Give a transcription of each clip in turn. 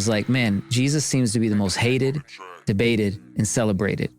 was like, man, Jesus seems to be the most hated, debated, and celebrated.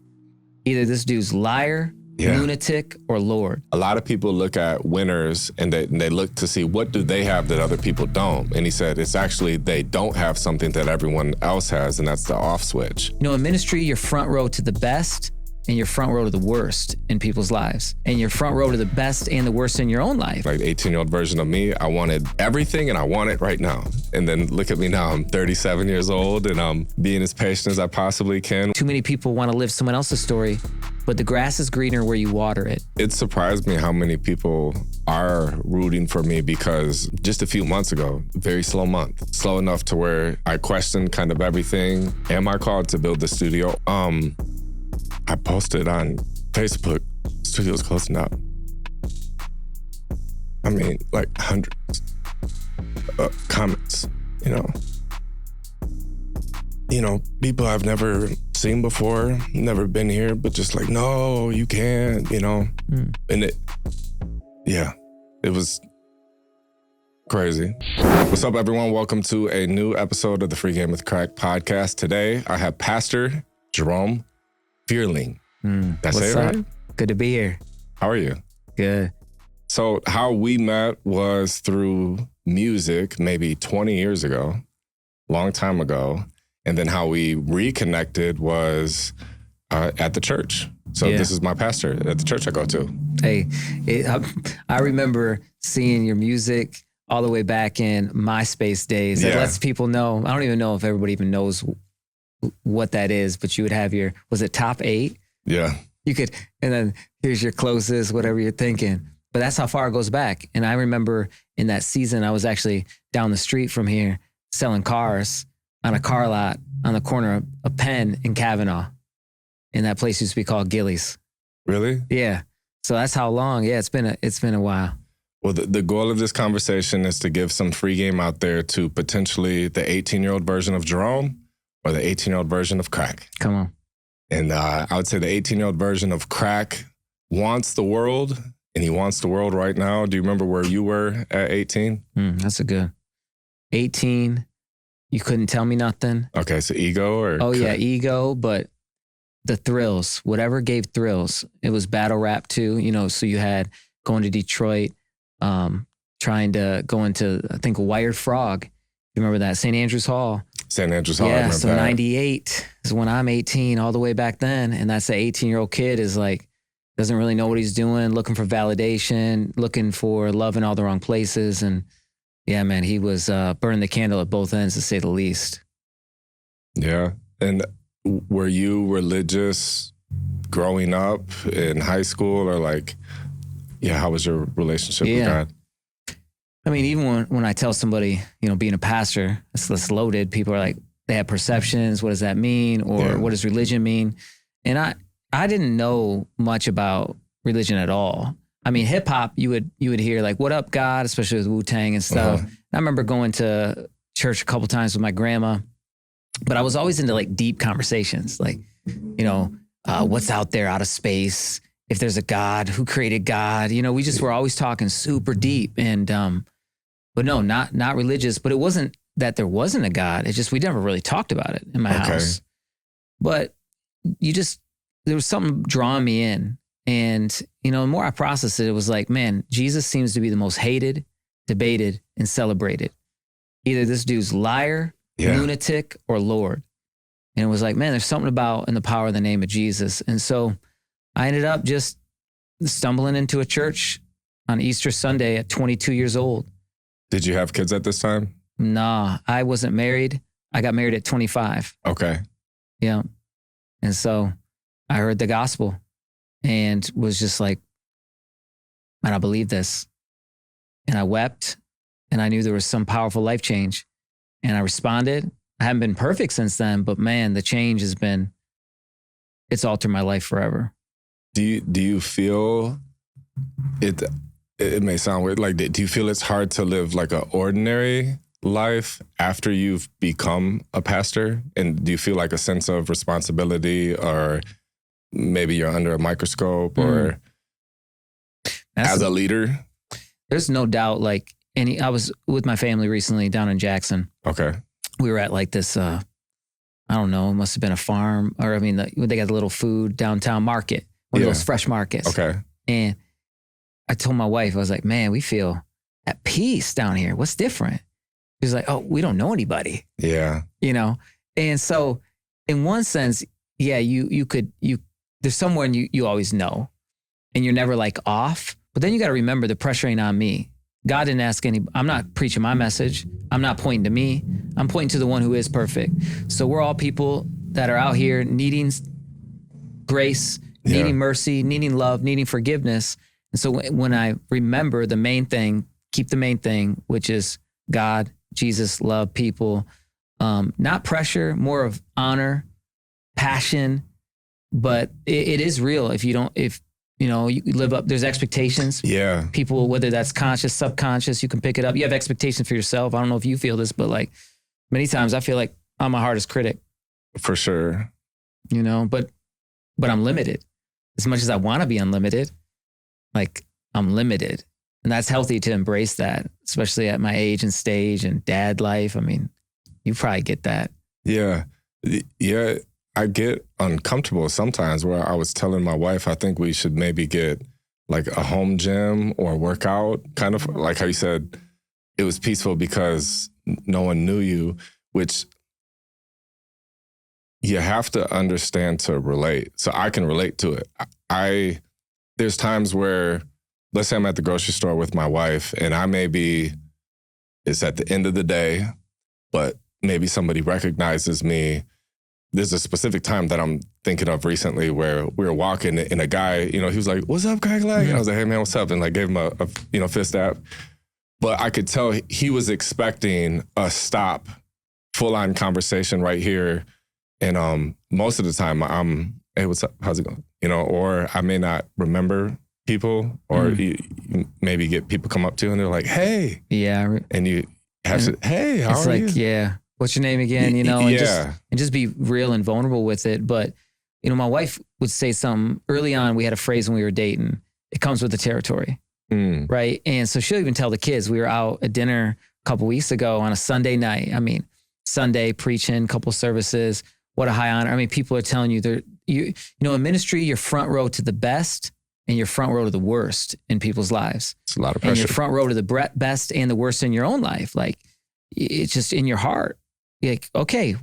Either this dude's liar, lunatic, or Lord. A lot of people look at winners and they look to see what do they have that other people don't. And he said it's actually they don't have something that everyone else has, and that's the off switch. You know, in ministry, you're front row to the best and you're front row to the worst in people's lives. And you're front row to the best and the worst in your own life. Like the 18-year-old version of me, I wanted everything and I want it right now. And then look at me now, I'm 37 years old and I'm being as patient as I possibly can. Too many people want to live someone else's story, but the grass is greener where you water it. It surprised me how many people are rooting for me because just a few months ago, very slow month, slow enough to where I questioned kind of everything. Am I called to build the studio? I posted on Facebook, studio's closing up. I mean, like hundreds of comments, you know, people I've never seen before, never been here, but just like, no, you can't, you know? And it was crazy. What's up, everyone? Welcome to a new episode of the Free Game with Crack podcast. Today, I have Pastor Jerome Vierling. That's it, right? Good to be here. How are you? Good. So how we met was through music, maybe 20 years ago, long time ago. And then how we reconnected was at the church. So This is my pastor at the church I go to. Hey, I remember seeing your music all the way back in MySpace days. It lets people know. I don't even know if everybody even knows what that is, but you would have your, was it top 8? Yeah. You could, and then here's your closest, whatever you're thinking. But that's how far it goes back. And I remember in that season, I was actually down the street from here selling cars on a car lot on the corner of Penn and Kavanaugh. And that place used to be called Gillies. Really? Yeah. So that's how long. Yeah, it's been a while. Well, the goal of this conversation is to give some free game out there to potentially the 18-year-old version of Jerome or the 18-year-old version of Crack. Come on. And I would say the 18-year-old version of Crack wants the world, and he wants the world right now. Do you remember where you were at 18? That's a good 18. You couldn't tell me nothing. Okay, so ego or? Oh, yeah, ego, but the thrills, whatever gave thrills. It was battle rap too, you know, so you had going to Detroit, trying to go into, I think, Wired Frog. You remember that? St. Andrews Hall. St. Andrews Hall, I yeah, remember so that. 98 is when I'm 18, all the way back then. And that's the 18-year-old kid is like, doesn't really know what he's doing, looking for validation, looking for love in all the wrong places. And yeah, man, he was burning the candle at both ends, to say the least. Yeah. And were you religious growing up in high school or like, how was your relationship with God? I mean, even when I tell somebody, you know, being a pastor, it's loaded. People are like, they have perceptions. What does that mean? Or what does religion mean? And I didn't know much about religion at all. I mean, hip hop, you would hear like, what up, God, especially with Wu-Tang and stuff. I remember going to church a couple times with my grandma, but I was always into like deep conversations. Like, you know, what's out there out of space? If there's a God, who created God? You know, we just were always talking super deep. And, but no, not religious, but it wasn't that there wasn't a God. It's just, we never really talked about it in my house. But there was something drawing me in. And, you know, the more I processed it, it was like, man, Jesus seems to be the most hated, debated, and celebrated. Either this dude's liar, lunatic, or Lord. And it was like, man, there's something about in the power of the name of Jesus. And so I ended up just stumbling into a church on Easter Sunday at 22 years old. Did you have kids at this time? Nah, I wasn't married. I got married at 25. Okay. Yeah. And so I heard the gospel and was just like, man, I believe this. And I wept and I knew there was some powerful life change. And I responded. I haven't been perfect since then, but man, the change has been, it's altered my life forever. Do you feel it? It may sound weird. Like, do you feel it's hard to live like an ordinary life after you've become a pastor? And do you feel like a sense of responsibility, or maybe you're under a microscope, or as a leader? There's no doubt. Like I was with my family recently down in Jackson. Okay. we were at like this, I don't know, it must have been a farm, or I mean, they got the little food downtown market, one of those fresh markets. Okay. And I told my wife, I was like, man, we feel at peace down here. What's different? She was like, oh, we don't know anybody. Yeah. You know? And so in one sense, yeah, there's someone you always know and you're never like off, but then you got to remember the pressure ain't on me. God didn't ask I'm not preaching my message. I'm not pointing to me. I'm pointing to the one who is perfect. So we're all people that are out here needing grace, needing mercy, needing love, needing forgiveness. And so when I remember the main thing, keep the main thing, which is God, Jesus, love, people, not pressure, more of honor, passion, but it is real. If you live up, there's expectations. Yeah. People, whether that's conscious, subconscious, you can pick it up. You have expectations for yourself. I don't know if you feel this, but like many times I feel like I'm my hardest critic. For sure. You know, but I'm limited. As much as I want to be unlimited, like I'm limited. And that's healthy to embrace that, especially at my age and stage and dad life. I mean, you probably get that. Yeah. Yeah. I get uncomfortable sometimes where I was telling my wife, I think we should maybe get like a home gym or workout, kind of like how you said it was peaceful because no one knew you, which you have to understand to relate. So I can relate to it. There's times where, let's say I'm at the grocery store with my wife and it's at the end of the day, but maybe somebody recognizes me. There's a specific time that I'm thinking of recently where we were walking and a guy, he was like, what's up, Craig? And I was like, hey man, what's up? And like gave him a fist tap. But I could tell he was expecting a stop, full on conversation right here. And most of the time I'm, hey, what's up? How's it going? Or I may not remember people or you maybe get people come up to you and they're like, hey. Yeah. And you have to, hey, how are you? It's like, yeah. What's your name again? And just be real and vulnerable with it. But, my wife would say something early on. We had a phrase when we were dating. It comes with the territory. Right. And so she'll even tell the kids, we were out at dinner a couple weeks ago on a Sunday night. I mean, Sunday preaching, couple services. What a high honor. I mean, people are telling you in ministry, you're front row to the best and you're front row to the worst in people's lives. It's a lot of pressure. And you're front row to the best and the worst in your own life. Like it's just in your heart. Like, okay,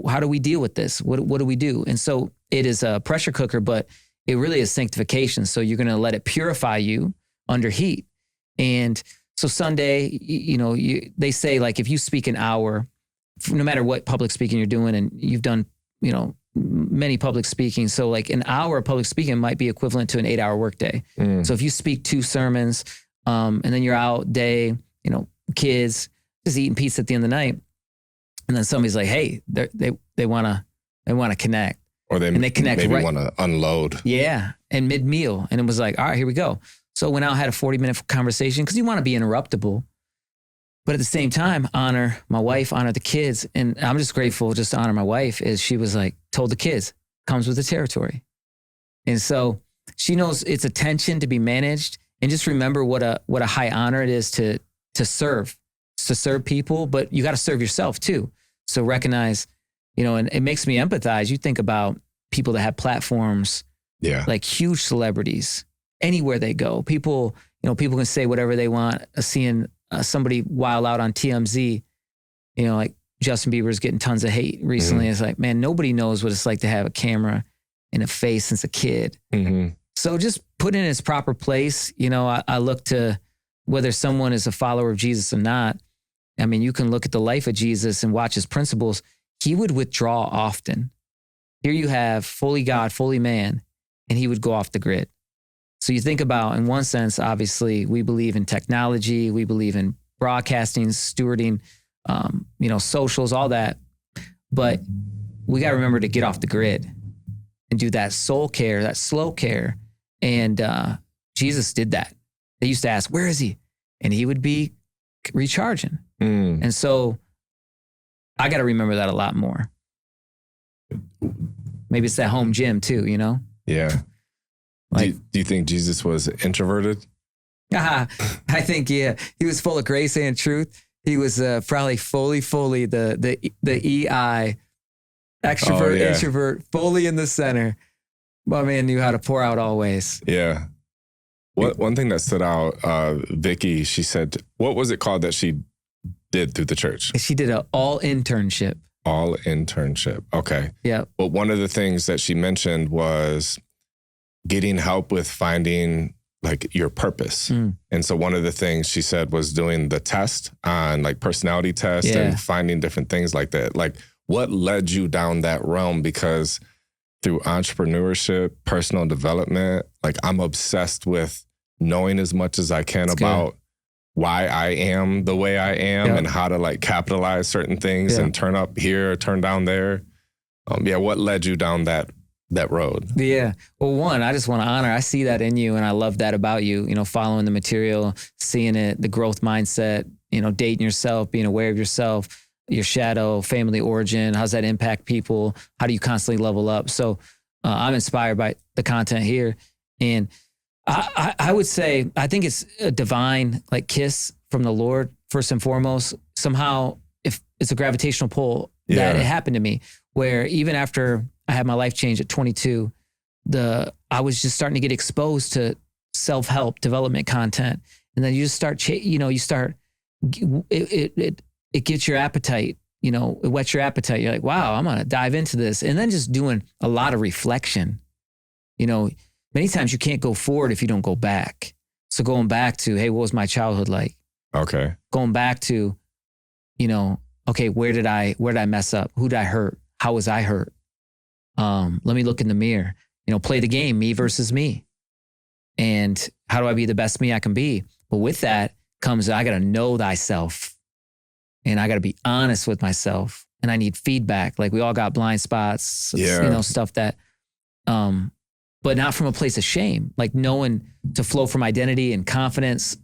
how do we deal with this? What do we do? And so it is a pressure cooker, but it really is sanctification. So you're going to let it purify you under heat. And so Sunday, they say like, if you speak an hour, no matter what public speaking you're doing, and you've done, many public speaking. So like an hour of public speaking might be equivalent to an 8-hour workday. So if you speak 2 sermons, and then you're out day, kids just eating pizza at the end of the night. And then somebody's like, hey, they want to connect. Or they connect maybe want to unload. Yeah. And mid-meal. And it was like, all right, here we go. So went out, had a 40-minute conversation because you want to be interruptible. But at the same time, honor my wife, honor the kids. And I'm just grateful just to honor my wife is she was like, told the kids, comes with the territory. And so she knows it's a tension to be managed. And just remember what a high honor it is to serve people, but you got to serve yourself too. So recognize, and it makes me empathize. You think about people that have platforms, like huge celebrities, anywhere they go. People can say whatever they want. Seeing somebody wild out on TMZ, like Justin Bieber's getting tons of hate recently. It's like, man, nobody knows what it's like to have a camera in a face since a kid. So just put it in its proper place. I look to whether someone is a follower of Jesus or not. I mean, you can look at the life of Jesus and watch his principles. He would withdraw often. Here you have fully God, fully man, and he would go off the grid. So you think about, in one sense, obviously, we believe in technology, we believe in broadcasting, stewarding, socials, all that. But we got to remember to get off the grid and do that soul care, that slow care. And Jesus did that. They used to ask, where is he? And he would be recharging. And so I got to remember that a lot more. Maybe it's that home gym too, Yeah. Like, do you think Jesus was introverted? I think, yeah, he was full of grace and truth. He was probably fully the EI, extrovert, introvert, fully in the center. My man knew how to pour out always. Yeah. One thing that stood out, Vicky, she said, what was it called that she did through the church? She did an all internship. All internship. Okay. Yeah. But one of the things that she mentioned was getting help with finding like your purpose. And so one of the things she said was doing the test on like personality test and finding different things like that. Like what led you down that realm? Because through entrepreneurship, personal development, like I'm obsessed with knowing as much as I can about why I am the way I am and how to like capitalize certain things and turn up here, turn down there. What led you down that road? Yeah. Well, one, I just want to honor, I see that in you and I love that about you, following the material, seeing it, the growth mindset, dating yourself, being aware of yourself, your shadow, family origin, how's that impact people? How do you constantly level up? So I'm inspired by the content here. And I would say, I think it's a divine like kiss from the Lord, first and foremost. Somehow, if it's a gravitational pull, that it happened to me, where even after I had my life change at 22, I was just starting to get exposed to self-help development content. And then you just start, it gets your appetite, it whets your appetite. You're like, wow, I'm going to dive into this. And then just doing a lot of reflection. Many times you can't go forward if you don't go back. So going back to, hey, what was my childhood like? Okay. Going back to, okay, where did I mess up? Who did I hurt? How was I hurt? Let me look in the mirror, play the game, me versus me. And how do I be the best me I can be? But with that comes, I got to know thyself and I got to be honest with myself and I need feedback. Like we all got blind spots, stuff that, but not from a place of shame, like knowing to flow from identity and confidence.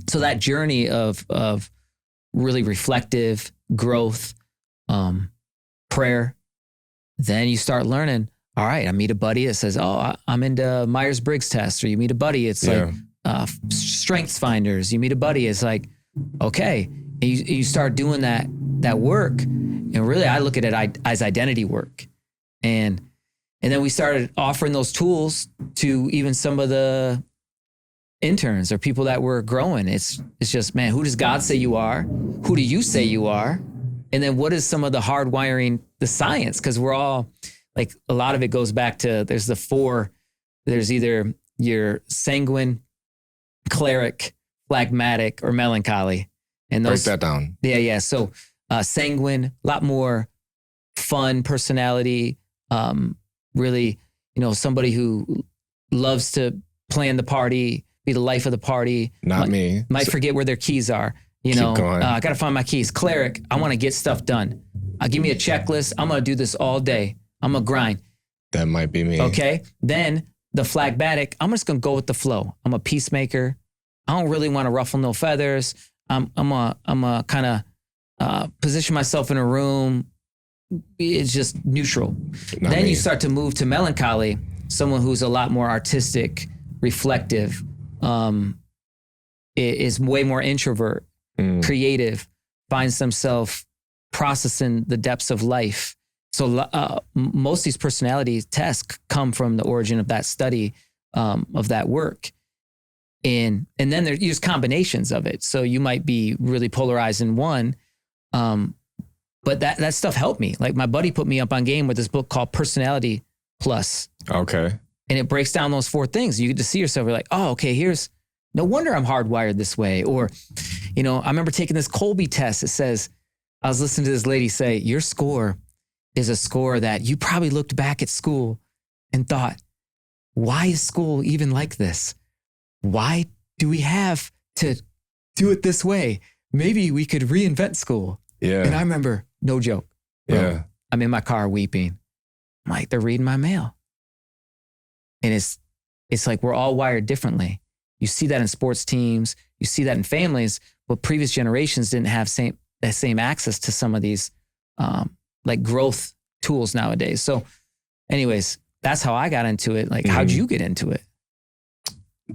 So that journey of really reflective growth, prayer, then you start learning, all right, I meet a buddy that says, oh, I'm into Myers-Briggs test, or you meet a buddy, it's like strengths finders. You meet a buddy, it's like, okay. And you start doing that work. And really, I look at it as identity work. And then we started offering those tools to even some of the interns or people that were growing. It's just, man, who does God say you are? Who do you say you are? And then what is some of the hardwiring, the science? Because we're all, like, a lot of it goes back to, there's either your sanguine, cleric, phlegmatic, or melancholy. And those, break that down. Yeah. So sanguine, a lot more fun personality, really, somebody who loves to plan the party, be the life of the party. Not me. Might forget where their keys are. I got to find my keys. Cleric, I want to get stuff done. Give me a checklist. I'm going to do this all day. I'm going to grind. That might be me. Okay. Then the phlegmatic, I'm just going to go with the flow. I'm a peacemaker. I don't really want to ruffle no feathers. I'm a kind of position myself in a room. It's just neutral. Not then me. You start to move to melancholy, someone who's a lot more artistic, reflective, is way more introvert, creative, finds themselves processing the depths of life. So most of these personality tests come from the origin of that study, of that work. And then there's just combinations of it. So you might be really polarized in one, but that stuff helped me. Like my buddy put me up on game with this book called Personality Plus. Okay. And it breaks down those 4 things. You get to see yourself. You're like, oh, okay, no wonder I'm hardwired this way. Or, I remember taking this Colby test. It says, I was listening to this lady say, your score is a score that you probably looked back at school and thought, why is school even like this? Why do we have to do it this way? Maybe we could reinvent school. Yeah. And I remember, no joke. Bro, I'm in my car weeping. I'm like, they're reading my mail. And it's like we're all wired differently. You see that in sports teams, you see that in families, but previous generations didn't have that same access to some of these like growth tools nowadays. So anyways, that's how I got into it. Like, how'd you get into it?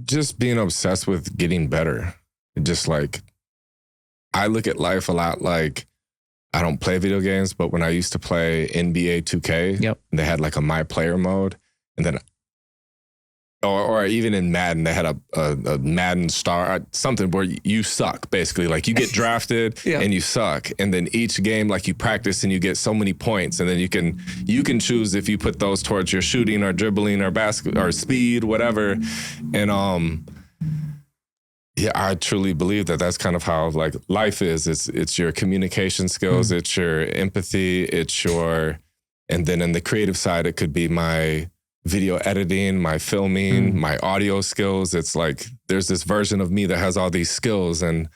Just being obsessed with getting better. Just like, I look at life a lot like, I don't play video games, but when I used to play NBA 2K, they had like a My Player mode. And then, or even in Madden, they had a Madden star, something where you suck, basically. Like you get drafted and you suck. And then each game, like you practice and you get so many points. And then you can choose if you put those towards your shooting or dribbling or or speed, whatever. And yeah, I truly believe that that's kind of how like life is. It's your communication skills, it's your empathy, and then in the creative side, it could be my video editing, my filming, my audio skills. It's like there's this version of me that has all these skills, and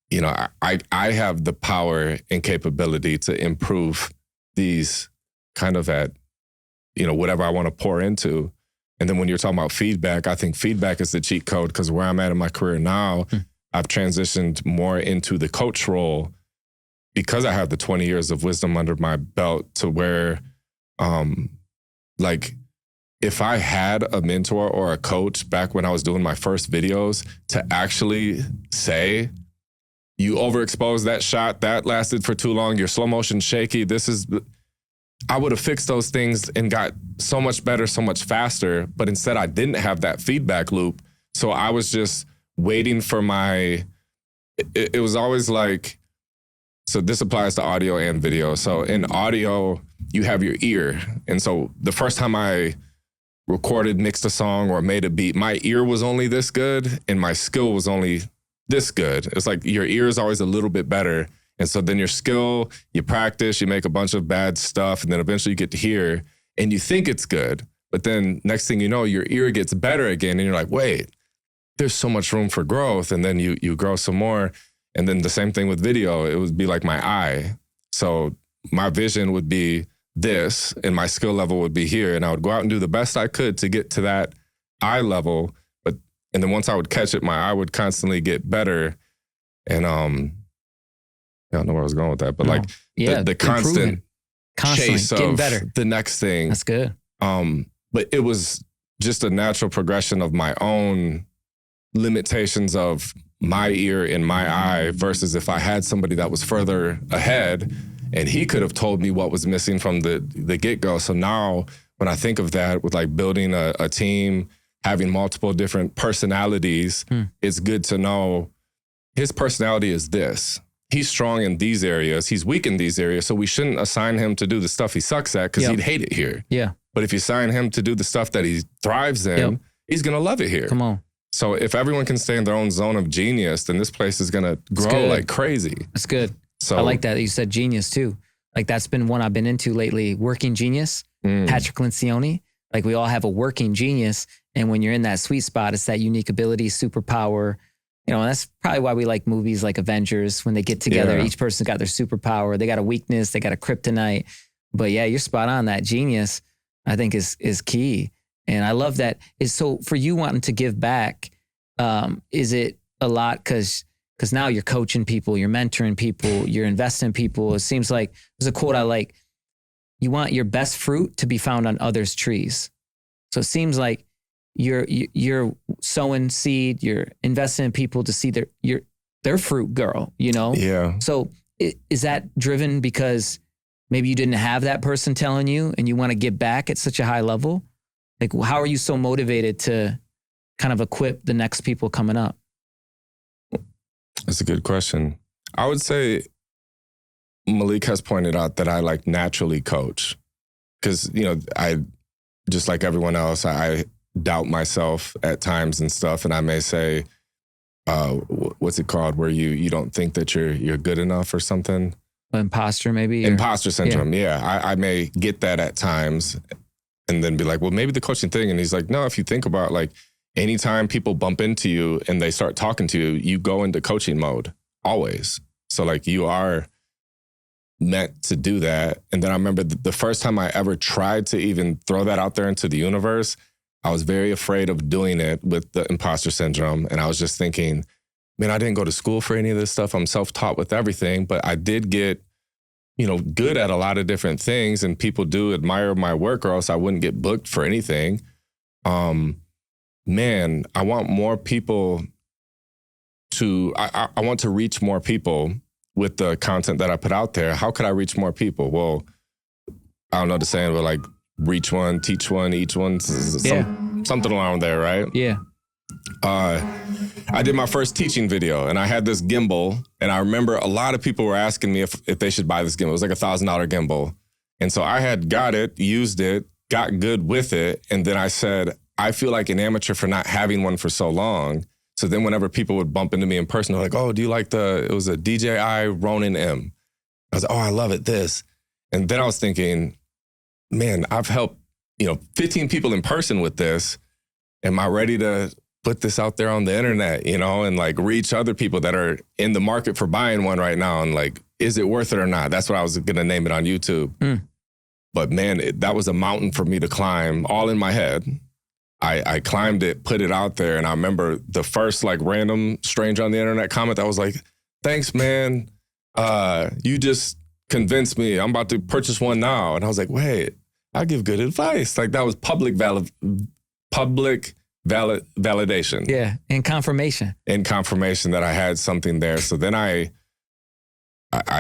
you know, I have the power and capability to improve these kind of at, you know, whatever I want to pour into. And then when you're talking about feedback, I think feedback is the cheat code, because where I'm at in my career now, I've transitioned more into the coach role because I have the 20 years of wisdom under my belt, to where, like, if I had a mentor or a coach back when I was doing my first videos to actually say, you overexposed that shot, that lasted for too long, your slow motion shaky, I would have fixed those things and got so much better, so much faster. But instead, I didn't have that feedback loop. So I was just waiting for it was always like, so this applies to audio and video. So in audio, you have your ear. And so the first time I recorded, mixed a song, or made a beat, my ear was only this good and my skill was only this good. It's like your ear is always a little bit better. And so then your skill, you practice, you make a bunch of bad stuff, and then eventually you get to hear and you think it's good. But then next thing you know, your ear gets better again and you're like, wait, there's so much room for growth. And then you grow some more. And then the same thing with video, it would be like my eye. So my vision would be this and my skill level would be here. And I would go out and do the best I could to get to that eye level. And then once I would catch it, my eye would constantly get better. And I don't know where I was going with that, but the constant chase of better. The next thing. That's good. But it was just a natural progression of my own limitations of my ear and my eye, versus if I had somebody that was further ahead and he could have told me what was missing from the get-go. So now when I think of that with like building a team, having multiple different personalities, it's good to know his personality is this. He's strong in these areas. He's weak in these areas. So we shouldn't assign him to do the stuff he sucks at, because he'd hate it here. Yeah. But if you assign him to do the stuff that he thrives in, he's going to love it here. Come on. So if everyone can stay in their own zone of genius, then this place is going to grow like crazy. That's good. So I like that you said genius too. Like that's been one I've been into lately. Working genius, Patrick Lencioni. Like we all have a working genius. And when you're in that sweet spot, it's that unique ability, superpower. You know, that's probably why we like movies like Avengers. When they get together, each person's got their superpower. They got a weakness. They got a kryptonite. But yeah, you're spot on. That genius, I think, is key. And I love that. So for you wanting to give back, is it a lot because now you're coaching people, you're mentoring people, you're investing in people. It seems like there's a quote I like. You want your best fruit to be found on others' trees. So it seems like you're sowing seed, you're investing in people to see their fruit grow, you know? Yeah. So is that driven because maybe you didn't have that person telling you and you want to give back at such a high level? Like, how are you so motivated to kind of equip the next people coming up? That's a good question. I would say Malik has pointed out that I like naturally coach because, you know, I, just like everyone else, I doubt myself at times and stuff. And I may say, what's it called? Where you don't think that you're good enough or something. Imposter maybe? Imposter syndrome. Yeah. I may get that at times and then be like, well, maybe the coaching thing. And he's like, no, if you think about like anytime people bump into you and they start talking to you, you go into coaching mode always. So like you are meant to do that. And then I remember the first time I ever tried to even throw that out there into the universe, I was very afraid of doing it with the imposter syndrome. And I was just thinking, man, I didn't go to school for any of this stuff. I'm self-taught with everything, but I did get, you know, good at a lot of different things and people do admire my work or else I wouldn't get booked for anything. Man, I want more people I want to reach more people with the content that I put out there. How could I reach more people? Well, I don't know the saying, but like reach one, teach one, each one, something along there, right? Yeah. I did my first teaching video and I had this gimbal, and I remember a lot of people were asking me if they should buy this gimbal. It was like $1,000 gimbal. And so I had got it, used it, got good with it. And then I said, I feel like an amateur for not having one for so long. So then whenever people would bump into me in person, they're like, oh, do you like it was a DJI Ronin M. I was like, oh, I love it, this. And then I was thinking, man, I've helped, 15 people in person with this. Am I ready to put this out there on the internet, and like reach other people that are in the market for buying one right now? And like, is it worth it or not? That's what I was going to name it on YouTube. But man, that was a mountain for me to climb, all in my head. I climbed it, put it out there. And I remember the first like random stranger on the internet comment that was like, thanks, man. You just convinced me. I'm about to purchase one now. And I was like, wait, I give good advice. Like that was public validation. Yeah, and confirmation. And confirmation that I had something there. So then I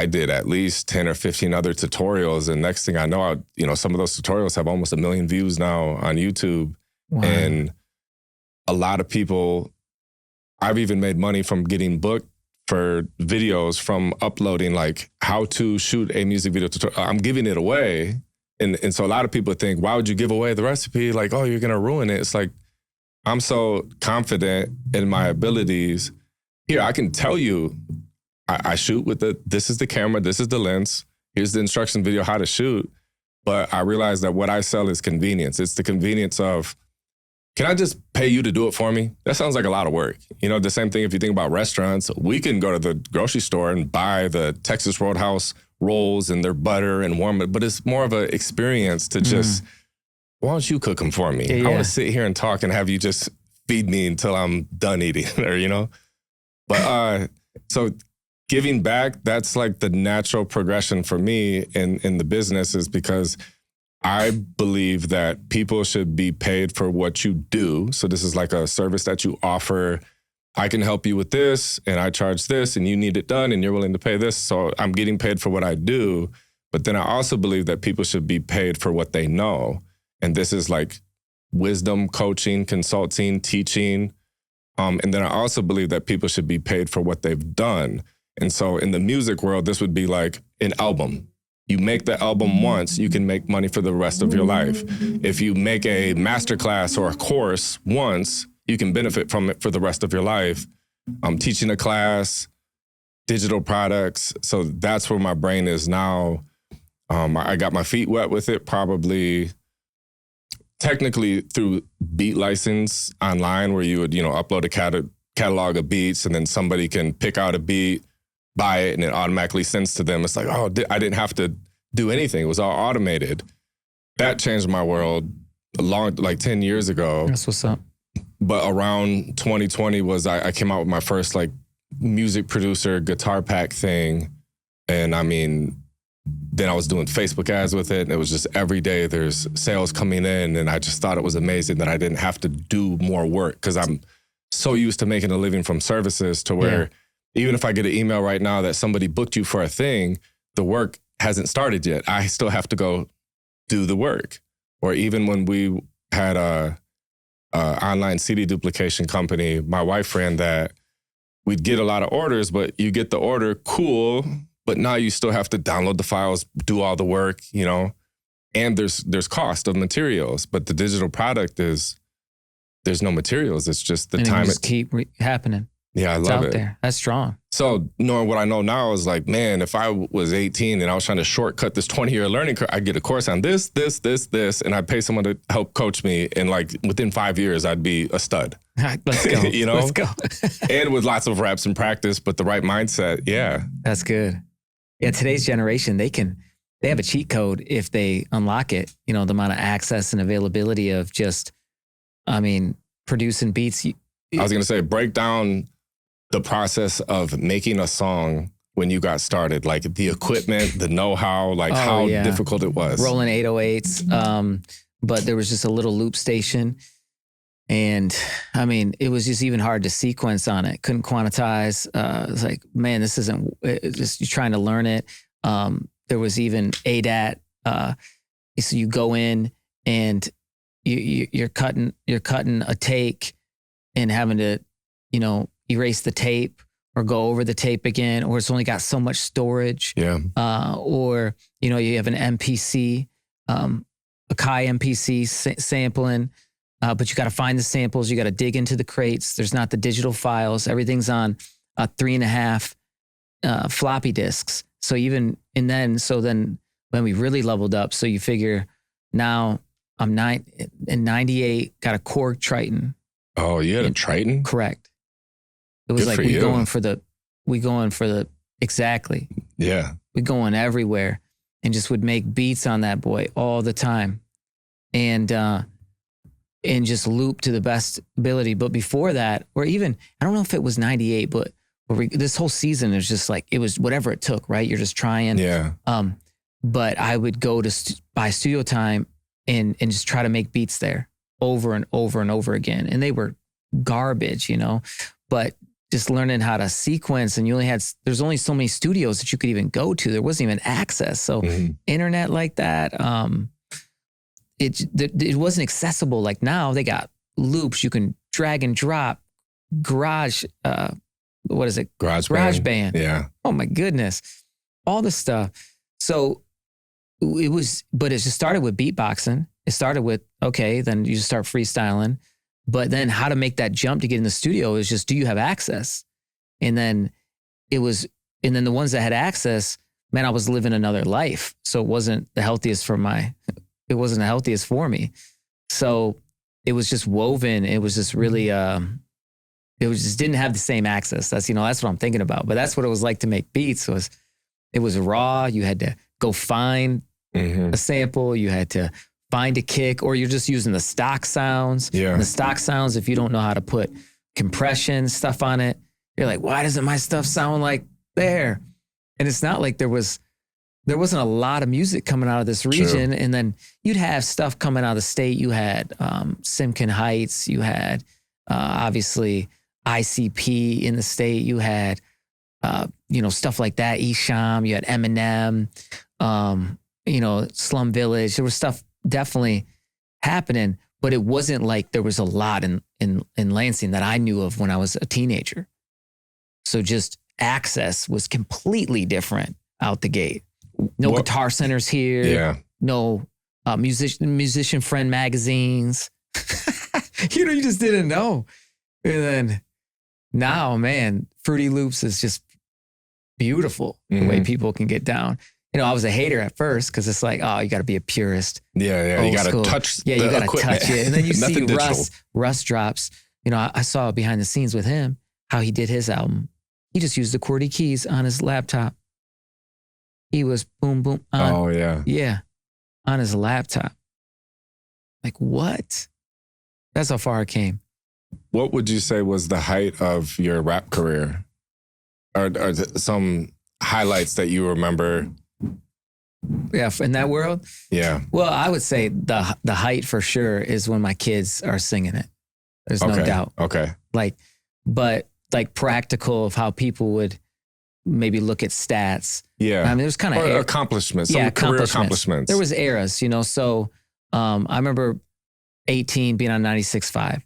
did at least 10 or 15 other tutorials. And next thing I know, some of those tutorials have almost 1 million views now on YouTube. Wow. And a lot of people, I've even made money from getting booked for videos from uploading like how to shoot a music video tutorial. I'm giving it away. And so a lot of people think, why would you give away the recipe? Like, oh, you're going to ruin it. It's like, I'm so confident in my abilities. Here, I can tell you, I shoot with this is the camera, this is the lens, here's the instruction video how to shoot. But I realize that what I sell is convenience. It's the convenience of, can I just pay you to do it for me? That sounds like a lot of work. The same thing if you think about restaurants. We can go to the grocery store and buy the Texas Roadhouse rolls and their butter and warm it, but it's more of an experience to just, why don't you cook them for me? Yeah. I want to sit here and talk and have you just feed me until I'm done eating, But so giving back, that's like the natural progression for me in the business, is because I believe that people should be paid for what you do. So this is like a service that you offer. I can help you with this and I charge this and you need it done and you're willing to pay this. So I'm getting paid for what I do. But then I also believe that people should be paid for what they know. And this is like wisdom, coaching, consulting, teaching. And then I also believe that people should be paid for what they've done. And so in the music world, this would be like an album. You make the album once, you can make money for the rest of your life. If you make a masterclass or a course once, you can benefit from it for the rest of your life. I'm teaching a class, digital products. So that's where my brain is now. I got my feet wet with it, probably technically through beat license online, where you would, upload a catalog of beats and then somebody can pick out a beat, buy it, and it automatically sends to them. It's like, oh, I didn't have to do anything. It was all automated. That changed my world like 10 years ago. That's what's up. But around 2020 was I came out with my first like music producer guitar pack thing. And I mean, then I was doing Facebook ads with it. And it was just every day there's sales coming in. And I just thought it was amazing that I didn't have to do more work, because I'm so used to making a living from services to where even if I get an email right now that somebody booked you for a thing, the work hasn't started yet. I still have to go do the work. Or even when we had a online CD duplication company, my wife ran that. We'd get a lot of orders, but you get the order, cool, but now you still have to download the files, do all the work, and there's cost of materials. But the digital product is, there's no materials. It's just the time. Just keep happening. Yeah, I love it. There. That's strong. So knowing what I know now is like, man, if I was 18 and I was trying to shortcut this 20-year learning curve, I'd get a course on this, and I'd pay someone to help coach me. And like within 5 years, I'd be a stud. Let's go. Let's go. And with lots of reps and practice, but the right mindset. Yeah. That's good. Yeah. Today's generation, they have a cheat code if they unlock it, the amount of access and availability of just, producing beats. I was going to say, break down the process of making a song when you got started, like the equipment, the know-how, like how difficult it was. Rolling 808s, but there was just a little loop station. And I mean, it was just even hard to sequence on it. Couldn't quantize. It's like, man, this isn't just you're trying to learn it. There was even ADAT. So you go in and you're cutting a take and having to, erase the tape or go over the tape again, or it's only got so much storage. Yeah. Or, you have an MPC, a Kai MPC sampling. But you got to find the samples. You got to dig into the crates. There's not the digital files. Everything's on 3.5 floppy disks. So then when we really leveled up, so you figure now I'm in 98, got a Korg Triton. Oh, you had a Triton? Correct. It was Good like for we going for the exactly. Yeah. We going everywhere and just would make beats on that boy all the time. And just loop to the best ability. But before that, or even, I don't know if it was 98, but this whole season is just like, it was whatever it took, right? You're just trying. Yeah. But I would go to buy studio time and just try to make beats there over and over and over again. And they were garbage, but just learning how to sequence, and there's only so many studios that you could even go to. There wasn't even access. So internet like that, it wasn't accessible. Like now they got loops you can drag and drop, garage, what is it? GarageBand. Yeah. Oh my goodness. All this stuff. So but it just started with beatboxing. It started with, okay, then you just start freestyling. But then how to make that jump to get in the studio is just, do you have access? And then the ones that had access, man, I was living another life. So it wasn't the healthiest for me. So it was just woven. It was just really, just didn't have the same access. That's what I'm thinking about. But that's what it was like to make beats. It was raw. You had to go find a sample. You had to find a kick, or you're just using the stock sounds. Yeah. And the stock sounds, if you don't know how to put compression stuff on it, you're like, why doesn't my stuff sound like there? And it's not like there wasn't a lot of music coming out of this region. True. And then you'd have stuff coming out of the state. You had Simkin Heights. You had obviously ICP in the state. You had, stuff like that. Esham. You had Eminem, Slum Village. There was stuff definitely happening, but it wasn't like there was a lot in Lansing that I knew of when I was a teenager. So just access was completely different out the gate. No guitar centers here. Yeah. No musician friend magazines. You just didn't know. And then now, man, Fruity Loops is just beautiful the way people can get down. I was a hater at first because it's like, oh, you got to be a purist. Yeah. You got to touch you got to touch it. And then you see digital. Russ drops. I saw behind the scenes with him how he did his album. He just used the QWERTY keys on his laptop. He was boom, boom. Oh, yeah. Yeah. On his laptop. Like, what? That's how far it came. What would you say was the height of your rap career? Or some highlights that you remember? Yeah, in that world? Yeah. Well, I would say the height for sure is when my kids are singing it. There's no doubt. Okay. But practical of how people would maybe look at stats. Yeah. I mean, there's kind of accomplishments. Some career accomplishments. There was eras, so I remember 18 being on 96.5.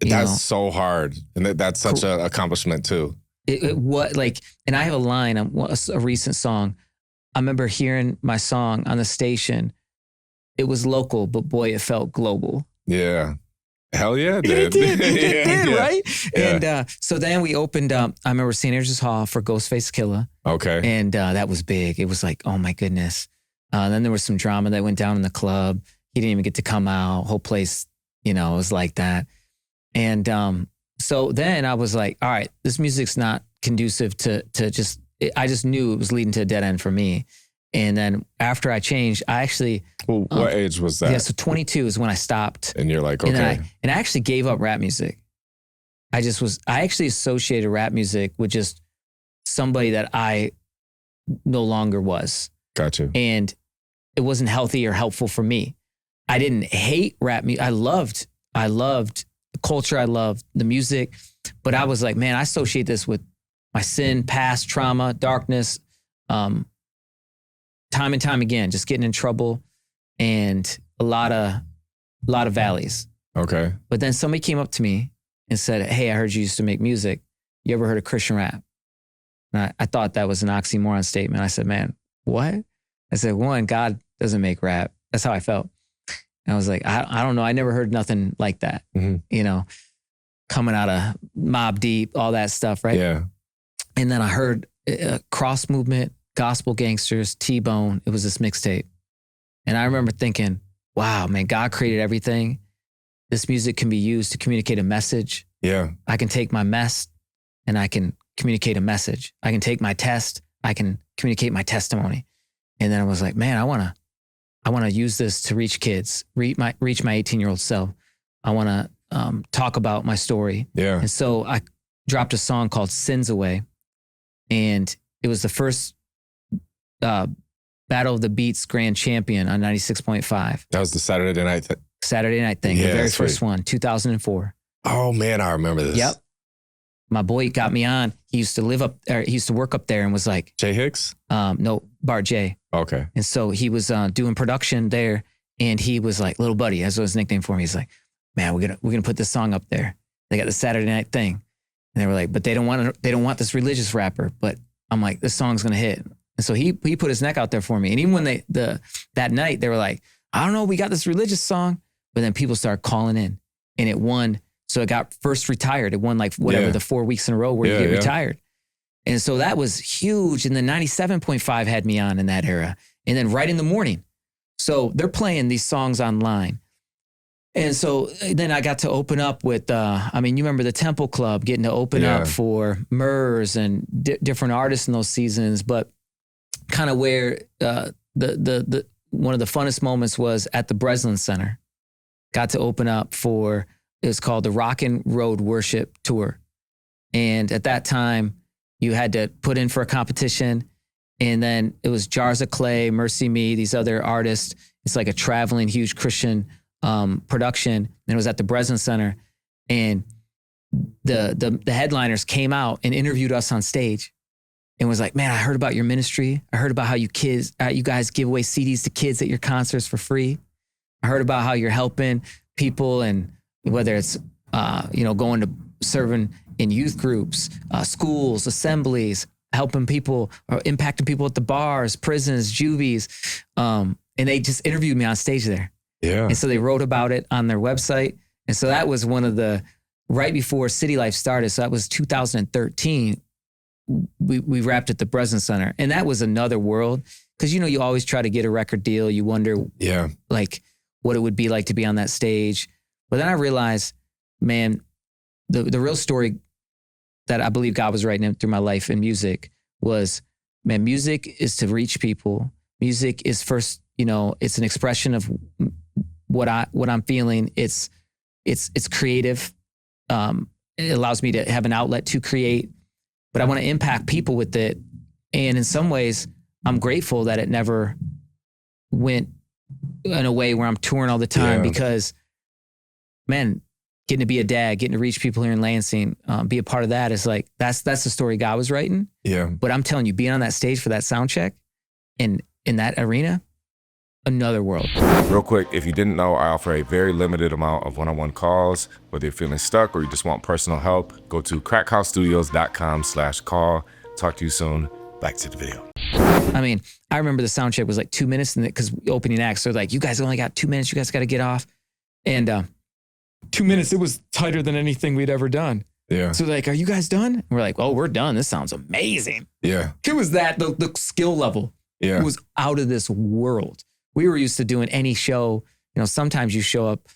That's so hard. And that's such an accomplishment too. And I have a line on a recent song. I remember hearing my song on the station. It was local, but boy, it felt global. Yeah. Hell yeah, it did. did. It did, right? Yeah. And so then we opened up, I remember St. Andrew's Hall for Ghostface Killah. Okay. And that was big. It was like, oh my goodness. Then there was some drama that went down in the club. He didn't even get to come out. Whole place, it was like that. And so then I was like, all right, this music's not conducive to just, I just knew it was leading to a dead end for me. And then after I changed, I actually... Well, what age was that? Yeah, so 22 is when I stopped. And you're like, okay. And I actually gave up rap music. I actually associated rap music with just somebody that I no longer was. Got you. And it wasn't healthy or helpful for me. I didn't hate rap music. I loved the culture. I love the music. But I was like, man, I associate this with my sin, past trauma, darkness, time and time again, just getting in trouble and a lot of valleys. Okay. But then somebody came up to me and said, hey, I heard you used to make music. You ever heard of Christian rap? And I thought that was an oxymoron statement. I said, man, what? I said, one, God doesn't make rap. That's how I felt. And I was like, I don't know. I never heard nothing like that, coming out of Mobb Deep, all that stuff, right? Yeah. And then I heard Cross Movement, Gospel Gangsters, T-Bone. It was this mixtape. And I remember thinking, wow, man, God created everything. This music can be used to communicate a message. Yeah. I can take my mess and I can communicate a message. I can take my test. I can communicate my testimony. And then I was like, man, I want to use this to reach kids, reach my 18-year-old self. I want to talk about my story. Yeah. And so I dropped a song called Sins Away. And it was the first Battle of the Beats Grand Champion on 96.5. That was the Saturday night thing. Saturday night thing, Yeah, the very that's first right. one, 2004. Oh man, I remember this. Yep. My boy got me on. He used to work up there and was like, Jay Hicks? no, Bart J. Okay. And so he was doing production there, and he was like, little buddy, that's what his nickname for me. He's like, man, we're gonna put this song up there. They got the Saturday night thing. And they were like, but they don't want this religious rapper. But I'm like, this song's gonna hit. And so he put his neck out there for me. And even when that night, they were like, I don't know, we got this religious song. But then people started calling in, and it won. So it got first retired. It won like whatever, the 4 weeks in a row where you get retired. And so that was huge. And then 97.5 had me on in that era. And then right in the morning. So they're playing these songs online. And so then I got to open up with, you remember the Temple Club, getting to open up for Murs and different artists in those seasons. But kind of where the one of the funnest moments was at the Breslin Center. Got to open up for, it was called the Rockin' Road Worship Tour. And at that time, you had to put in for a competition. And then it was Jars of Clay, Mercy Me, these other artists. It's like a traveling huge Christian production. And it was at the Breslin Center. And the headliners came out and interviewed us on stage and was like, man, I heard about your ministry. I heard about how you guys give away CDs to kids at your concerts for free. I heard about how you're helping people, and whether it's, going to serving in youth groups, schools, assemblies, helping people or impacting people at the bars, prisons, juvies. And they just interviewed me on stage there. Yeah. And so they wrote about it on their website. And so that was one of right before City Life started. So that was 2013. We wrapped at the Breslin Center. And that was another world. Because, you always try to get a record deal. You wonder, like, what it would be like to be on that stage. But then I realized, man, the real story that I believe God was writing through my life in music was, man, music is to reach people. Music is first, it's an expression of what I'm feeling. It's creative. It allows me to have an outlet to create, but I want to impact people with it. And in some ways, I'm grateful that it never went in a way where I'm touring all the time because, man, getting to be a dad, getting to reach people here in Lansing, be a part of that is like, that's the story God was writing. Yeah. But I'm telling you, being on that stage for that sound check in that arena, another world. Real quick, if you didn't know, I offer a very limited amount of one-on-one calls. Whether you're feeling stuck or you just want personal help, go to crackhousestudios.com/call. Talk to you soon. Back to the video. I remember the sound check was like 2 minutes, because opening acts, so like, you guys only got 2 minutes. You guys got to get off. And 2 minutes, it was tighter than anything we'd ever done. Yeah. So like, are you guys done? And we're like, oh, we're done. This sounds amazing. Yeah. It was the skill level. Yeah. It was out of this world. We were used to doing any show. Sometimes you show up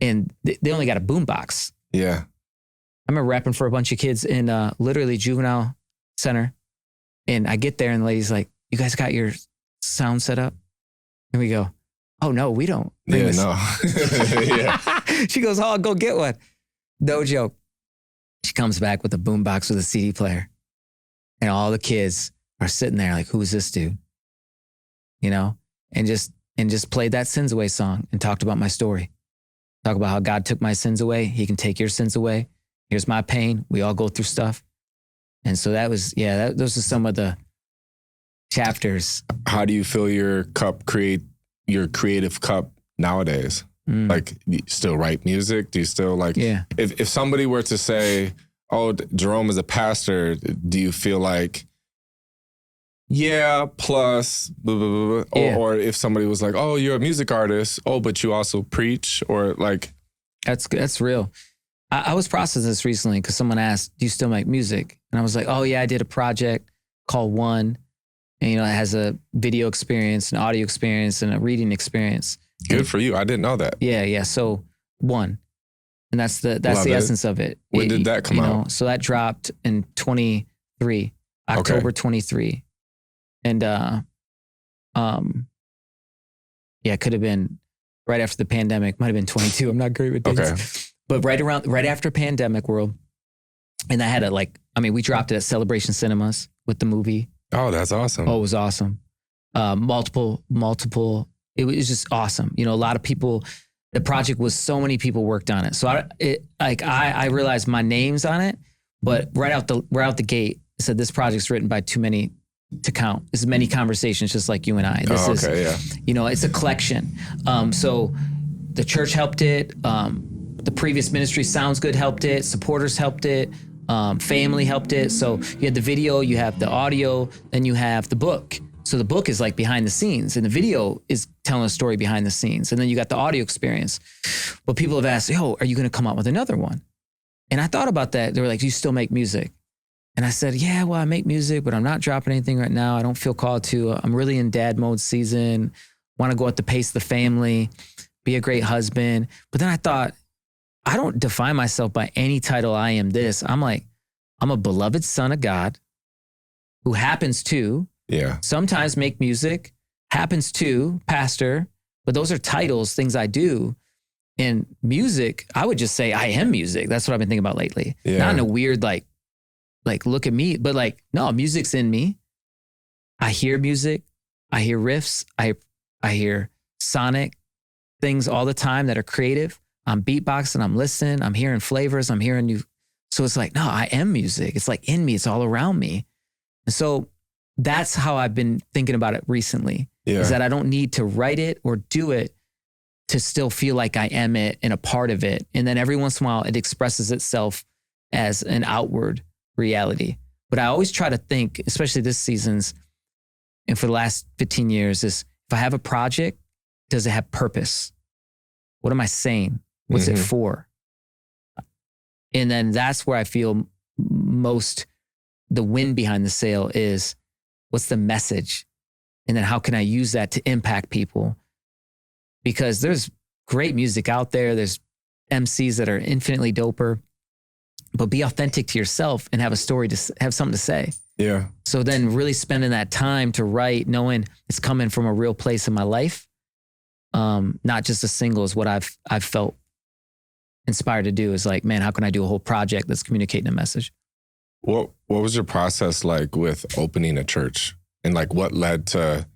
and they only got a boombox. Yeah. I remember rapping for a bunch of kids in literally juvenile center. And I get there and the lady's like, you guys got your sound set up? And we go, oh no, we don't. Yeah, no. Yeah. She goes, oh, I'll go get one. No joke. She comes back with a boombox with a CD player. And all the kids are sitting there like, who is this dude? And just played that Sins Away song and talked about my story. Talk about how God took my sins away. He can take your sins away. Here's my pain. We all go through stuff. And so that was, those are some of the chapters. How do you fill your creative cup nowadays? Like, do you still write music? Do you still if somebody were to say, oh, Jerome is a pastor, do you feel like, yeah, plus, blah, blah, blah, blah. Yeah. Or if somebody was like, oh, you're a music artist, oh, but you also preach, or like. That's real. I was processing this recently because someone asked, do you still make music? And I was like, oh yeah, I did a project called One. And, it has a video experience, an audio experience, and a reading experience. Good for you. I didn't know that. Yeah. So One. And that's the essence of it. When did that come out? So that dropped in 23, October 23. And it could have been right after the pandemic. Might have been 22. I'm not great with dates. Okay. But right after pandemic world. And I had we dropped it at Celebration Cinemas with the movie. Oh, that's awesome. Oh, it was awesome. Multiple. It was just awesome. A lot of people, the project was so many people worked on it. So I realized my name's on it, but right out the gate, it said this project's written by too many to count. This is many conversations just like you and I. This is, it's a collection. So the church helped it. The previous ministry, Sounds Good, helped it. Supporters helped it. Family helped it. So you had the video, you have the audio, then you have the book. So the book is like behind the scenes and the video is telling a story behind the scenes. And then you got the audio experience. But people have asked, are you going to come out with another one? And I thought about that. They were like, do you still make music? And I said, yeah, well, I make music, but I'm not dropping anything right now. I don't feel called to. I'm really in dad mode season. Want to go at the pace of the family, be a great husband. But then I thought, I don't define myself by any title. I am this. I'm a beloved son of God who happens to sometimes make music, happens to pastor, but those are titles, things I do. And music, I would just say I am music. That's what I've been thinking about lately. Yeah. Not in a weird, like look at me, but no, music's in me. I hear music. I hear riffs. I hear sonic things all the time that are creative. I'm beatboxing, I'm listening, I'm hearing flavors, I'm hearing new. So it's like, no, I am music. It's like in me, it's all around me. And so that's how I've been thinking about it recently, is that I don't need to write it or do it to still feel like I am it and a part of it. And then every once in a while, it expresses itself as an outward reality. But I always try to think, especially this season's, and for the last 15 years, is if I have a project, does it have purpose? What am I saying? What's it for? And then that's where I feel most the wind behind the sail is, what's the message? And then how can I use that to impact people? Because there's great music out there. There's MCs that are infinitely doper, but be authentic to yourself and have a story to have something to say. Yeah. So then really spending that time to write, knowing it's coming from a real place in my life. Not just a single is what I've felt inspired to do, is like, man, how can I do a whole project that's communicating a message? What was your process like with opening a church, and like what led to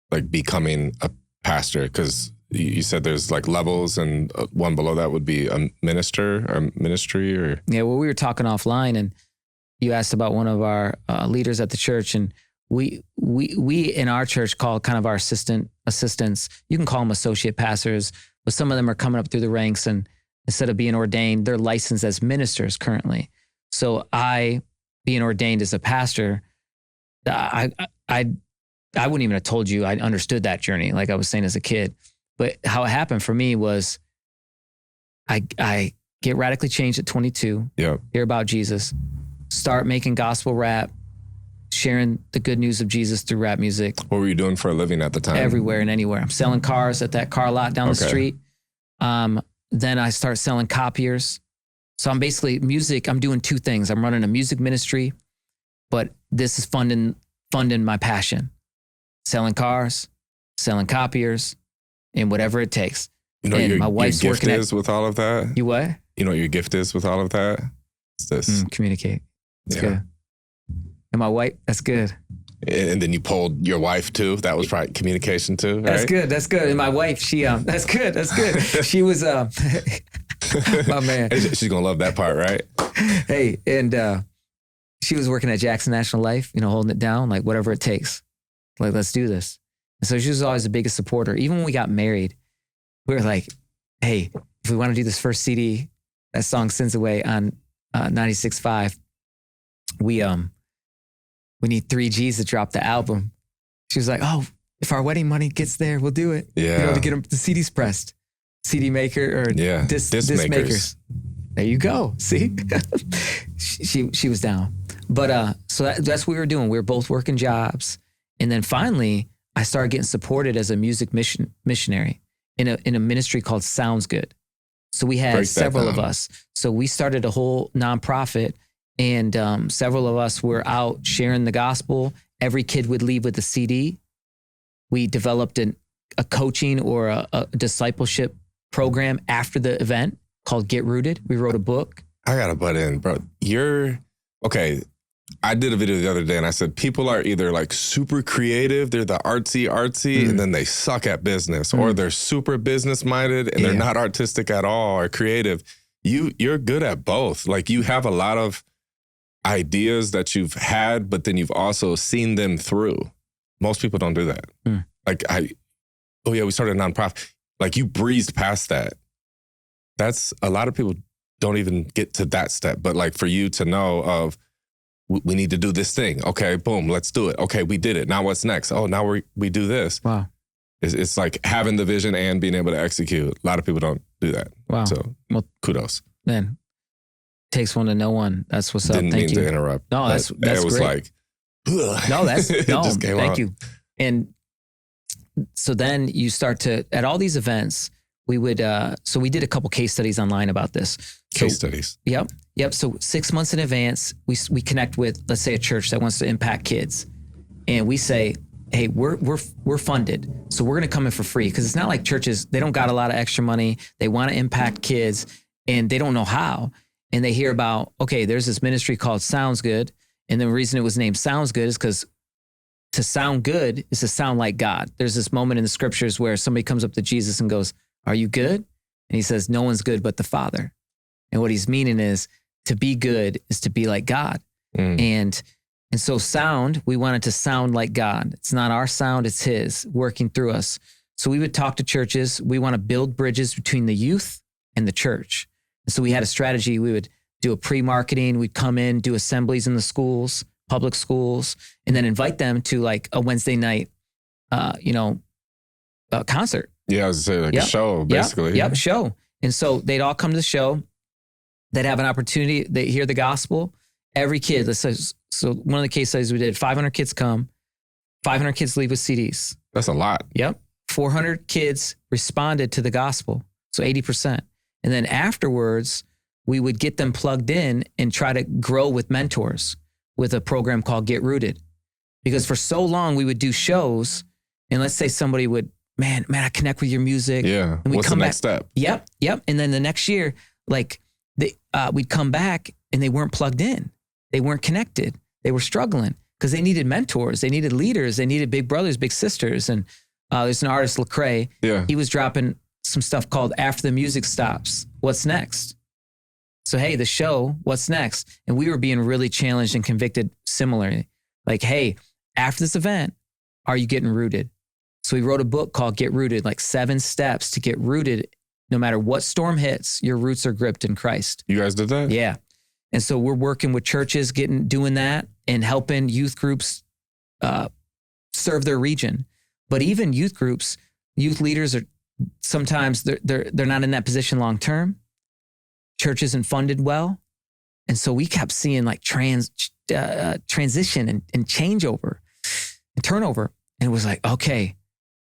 like becoming a pastor? Because you said there's like levels, and one below that would be a minister or ministry, or we were talking offline, and you asked about one of our leaders at the church, and we in our church call kind of our assistants. You can call them associate pastors, but some of them are coming up through the ranks, and instead of being ordained, they're licensed as ministers currently. So I, being ordained as a pastor, I wouldn't even have told you I understood that journey, like I was saying as a kid. But how it happened for me was I get radically changed at 22, hear about Jesus, start making gospel rap, sharing the good news of Jesus through rap music. What were you doing for a living at the time? Everywhere and anywhere. I'm selling cars at that car lot down the street. Then I start selling copiers. So I'm basically music. I'm doing two things. I'm running a music ministry, but this is funding my passion. Selling cars, selling copiers, and whatever it takes. You know, and my wife's your gift working is with all of that? You what? You know what your gift is with all of that? It's this. Communicate. It's good. And my wife, that's good. And then you pulled your wife too. That was probably communication too, right? That's good. That's good. And my wife, she, that's good. That's good. She was, my man. She's going to love that part, right? Hey, and she was working at Jackson National Life, holding it down, like whatever it takes. Like, let's do this. And so she was always the biggest supporter. Even when we got married, we were like, hey, if we want to do this first CD, that song Sins Away on 96.5, we need 3 G's to drop the album. She was like, oh, if our wedding money gets there, we'll do it. Yeah. To get the CDs pressed. CD maker or disc makers. There you go. See? she was down. But so that's what we were doing. We were both working jobs. And then finally, I started getting supported as a music missionary in a ministry called Sounds Good. So we had several of us. So we started a whole nonprofit, and several of us were out sharing the gospel. Every kid would leave with a CD. We developed a coaching or a discipleship program after the event called Get Rooted. We wrote a book. I got to butt in, bro. Okay. I did a video the other day and I said, people are either like super creative, they're the artsy, and then they suck at business, or they're super business minded and they're not artistic at all or creative. You're good at both. Like, you have a lot of ideas that you've had, but then you've also seen them through. Most people don't do that. Like, we started a nonprofit. Like, you breezed past that. That's, a lot of people don't even get to that step. But like, for you to know of, we need to do this thing. Okay, boom, let's do it. Okay, we did it. Now what's next? Oh, now we do this. Wow. It's like having the vision and being able to execute. A lot of people don't do that. Wow. So, kudos. Man, takes one to know one. That's what's up. Didn't Thank mean you. to interrupt. No, that's it was great. Like, no, that's no. just came thank out. you. And so then you start to, at all these events, we would, so we did a couple case studies online about this. Case studies. Yep. So 6 months in advance, we connect with, let's say, a church that wants to impact kids. And we say, hey, we're funded. So we're going to come in for free. Cause it's not like churches, they don't got a lot of extra money. They want to impact kids and they don't know how. And they hear about, okay, there's this ministry called Sounds Good. And the reason it was named Sounds Good is because to sound good is to sound like God. There's this moment in the scriptures where somebody comes up to Jesus and goes, are you good? And he says, no one's good but the Father. And what he's meaning is to be good is to be like God. And so sound, we wanted to sound like God. It's not our sound, it's his working through us. So we would talk to churches. We want to build bridges between the youth and the church. And so we had a strategy. We would do a pre-marketing. We'd come in, do assemblies in the schools, public schools, and then invite them to like a Wednesday night, concert. Yeah, I was saying like a show, basically. Yep, show. And so they'd all come to the show. They'd have an opportunity. They hear the gospel. Every kid, so one of the case studies we did, 500 kids come, 500 kids leave with CDs. That's a lot. Yep. 400 kids responded to the gospel. So 80%. And then afterwards, we would get them plugged in and try to grow with mentors with a program called Get Rooted. Because for so long we would do shows and let's say somebody would, man, I connect with your music. Yeah. And What's the next step? Yep. And then the next year, like we'd come back and they weren't plugged in. They weren't connected. They were struggling because they needed mentors. They needed leaders. They needed big brothers, big sisters. And there's an artist, Lecrae. Yeah. He was dropping some stuff called After the Music Stops, What's Next? So, hey, the show, what's next? And we were being really challenged and convicted similarly. Like, hey, after this event, are you getting rooted? So we wrote a book called Get Rooted, like 7 steps to get rooted. No matter what storm hits, your roots are gripped in Christ. You guys did that? Yeah. And so we're working with churches, doing that and helping youth groups serve their region. But even youth groups, youth leaders are sometimes they're not in that position long term. Church isn't funded well. And so we kept seeing like transition and changeover and turnover. And it was like, okay.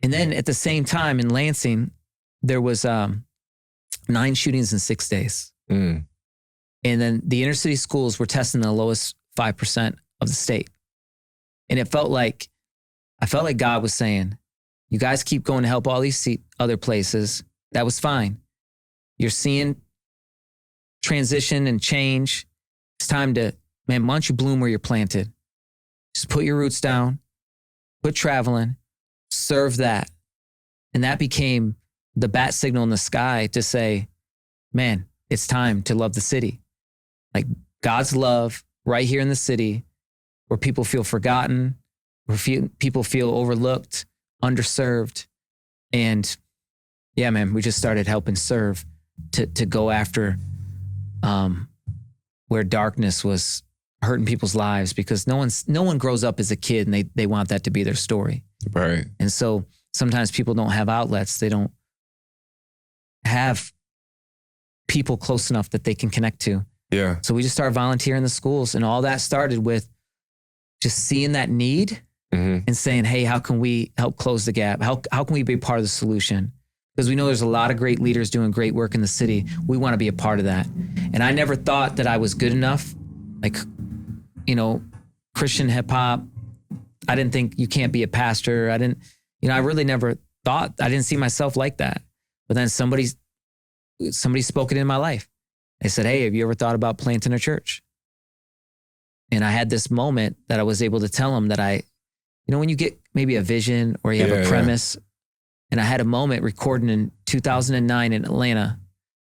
And then at the same time in Lansing, there was 9 shootings in 6 days. And then the inner city schools were testing the lowest 5% of the state. And I felt like God was saying, you guys keep going to help all these other places. That was fine. You're seeing transition and change. It's time to, man, why don't you bloom where you're planted? Just put your roots down quit traveling, serve that. And that became the bat signal in the sky to say, man, it's time to love the city. Like God's love right here in the city where people feel forgotten, where people feel overlooked, underserved. And yeah, man, we just started helping serve to go after where darkness was hurting people's lives, because no one grows up as a kid and they want that to be their story. Right. And so sometimes people don't have outlets. They don't have people close enough that they can connect to. Yeah. So we just started volunteering in the schools, and all that started with just seeing that need and saying, hey, how can we help close the gap? How can we be part of the solution? Because we know there's a lot of great leaders doing great work in the city. We want to be a part of that. And I never thought that I was good enough. Like, you know, Christian hip hop, I didn't think you can't be a pastor. I really never thought, I didn't see myself like that. But then somebody spoke it in my life. They said, hey, have you ever thought about planting a church? And I had this moment that I was able to tell them that when you get maybe a vision or you have a premise, and I had a moment recording in 2009 in Atlanta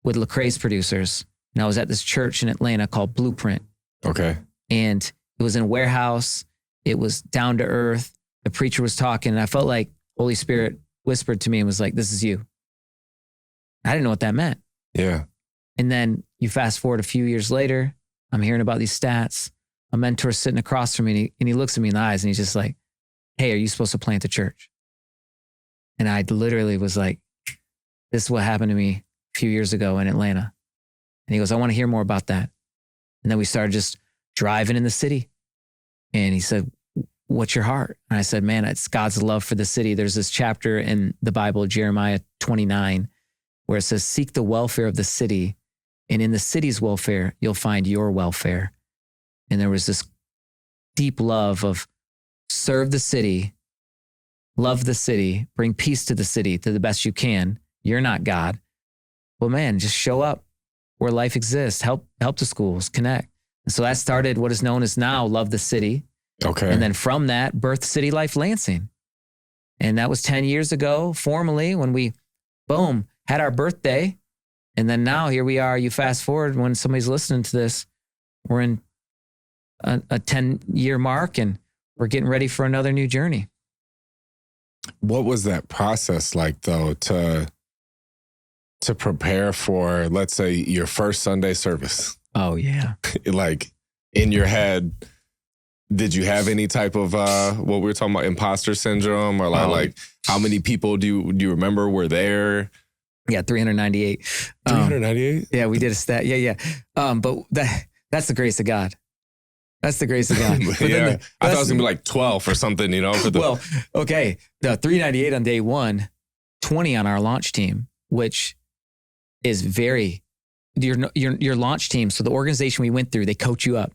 with Lecrae's producers. And I was at this church in Atlanta called Blueprint. Okay. And it was in a warehouse. It was down to earth. The preacher was talking, and I felt like Holy Spirit whispered to me and was like, this is you. I didn't know what that meant. Yeah. And then you fast forward a few years later, I'm hearing about these stats. A mentor's sitting across from me, and he looks at me in the eyes and he's just like, hey, are you supposed to plant a church? And I literally was like, this is what happened to me a few years ago in Atlanta. And he goes, I want to hear more about that. And then we started just driving in the city. And he said, what's your heart? And I said, man, it's God's love for the city. There's this chapter in the Bible, Jeremiah 29, where it says, seek the welfare of the city. And in the city's welfare, you'll find your welfare. And there was this deep love of serve the city, love the city, bring peace to the city to the best you can. You're not God. Well, man, just show up where life exists. Help the schools, connect. And so that started what is known as now Love the City. Okay. And then from that, birthed City Life Lansing. And that was 10 years ago, formally, when we, boom, had our birthday. And then now here we are. You fast forward when somebody's listening to this, we're in a 10-year mark and we're getting ready for another new journey. What was that process like, though, to prepare for, let's say, your first Sunday service? Oh, yeah. Like, in your head, did you have any type of what we were talking about, imposter syndrome, or like how many people do you remember were there? Yeah, 398. 398? Yeah, we did a stat. Yeah. But that's the grace of God. That's the grace of God. But yeah, I thought it was gonna be like 12 or something, you know. Well, okay, the 398 on day one, 20 on our launch team, which is very your launch team. So the organization we went through, they coach you up,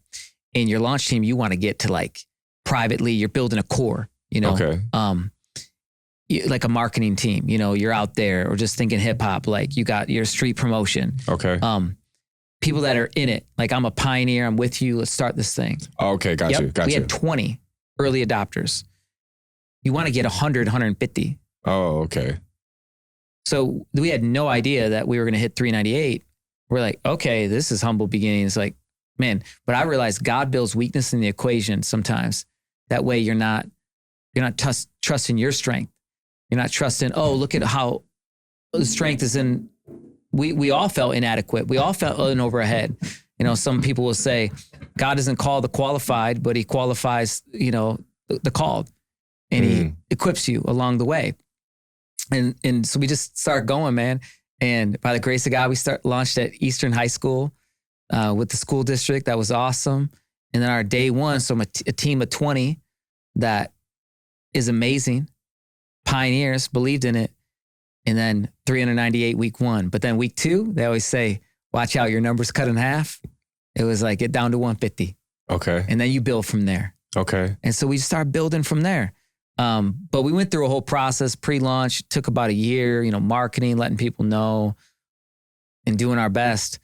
and your launch team, you want to get to like privately. You're building a core, you know. Okay. Like a marketing team, you know, you're out there, or just thinking hip hop, like you got your street promotion. Okay. People that are in it, like I'm a pioneer, I'm with you, let's start this thing. Okay, got you. We had 20 early adopters. You want to get 100, 150. Oh, okay. So we had no idea that we were going to hit 398. We're like, okay, this is humble beginnings. Like, man, but I realized God builds weakness in the equation sometimes. That way you're not trusting your strength. You're not trusting, oh, look at how the strength is in. We all felt inadequate. We all felt in over our head. You know, some people will say, God doesn't call the qualified, but he qualifies, you know, the called, and he equips you along the way. And so we just start going, man. And by the grace of God, we launched at Eastern High School with the school district. That was awesome. And then our day one, so a team of 20 that is amazing. Pioneers believed in it. And then 398 week one. But then week two, they always say, watch out, your numbers cut in half. It was like, get down to 150. Okay. And then you build from there. Okay. And so we start building from there. But we went through a whole process, pre-launch, took about a year, you know, marketing, letting people know and doing our best.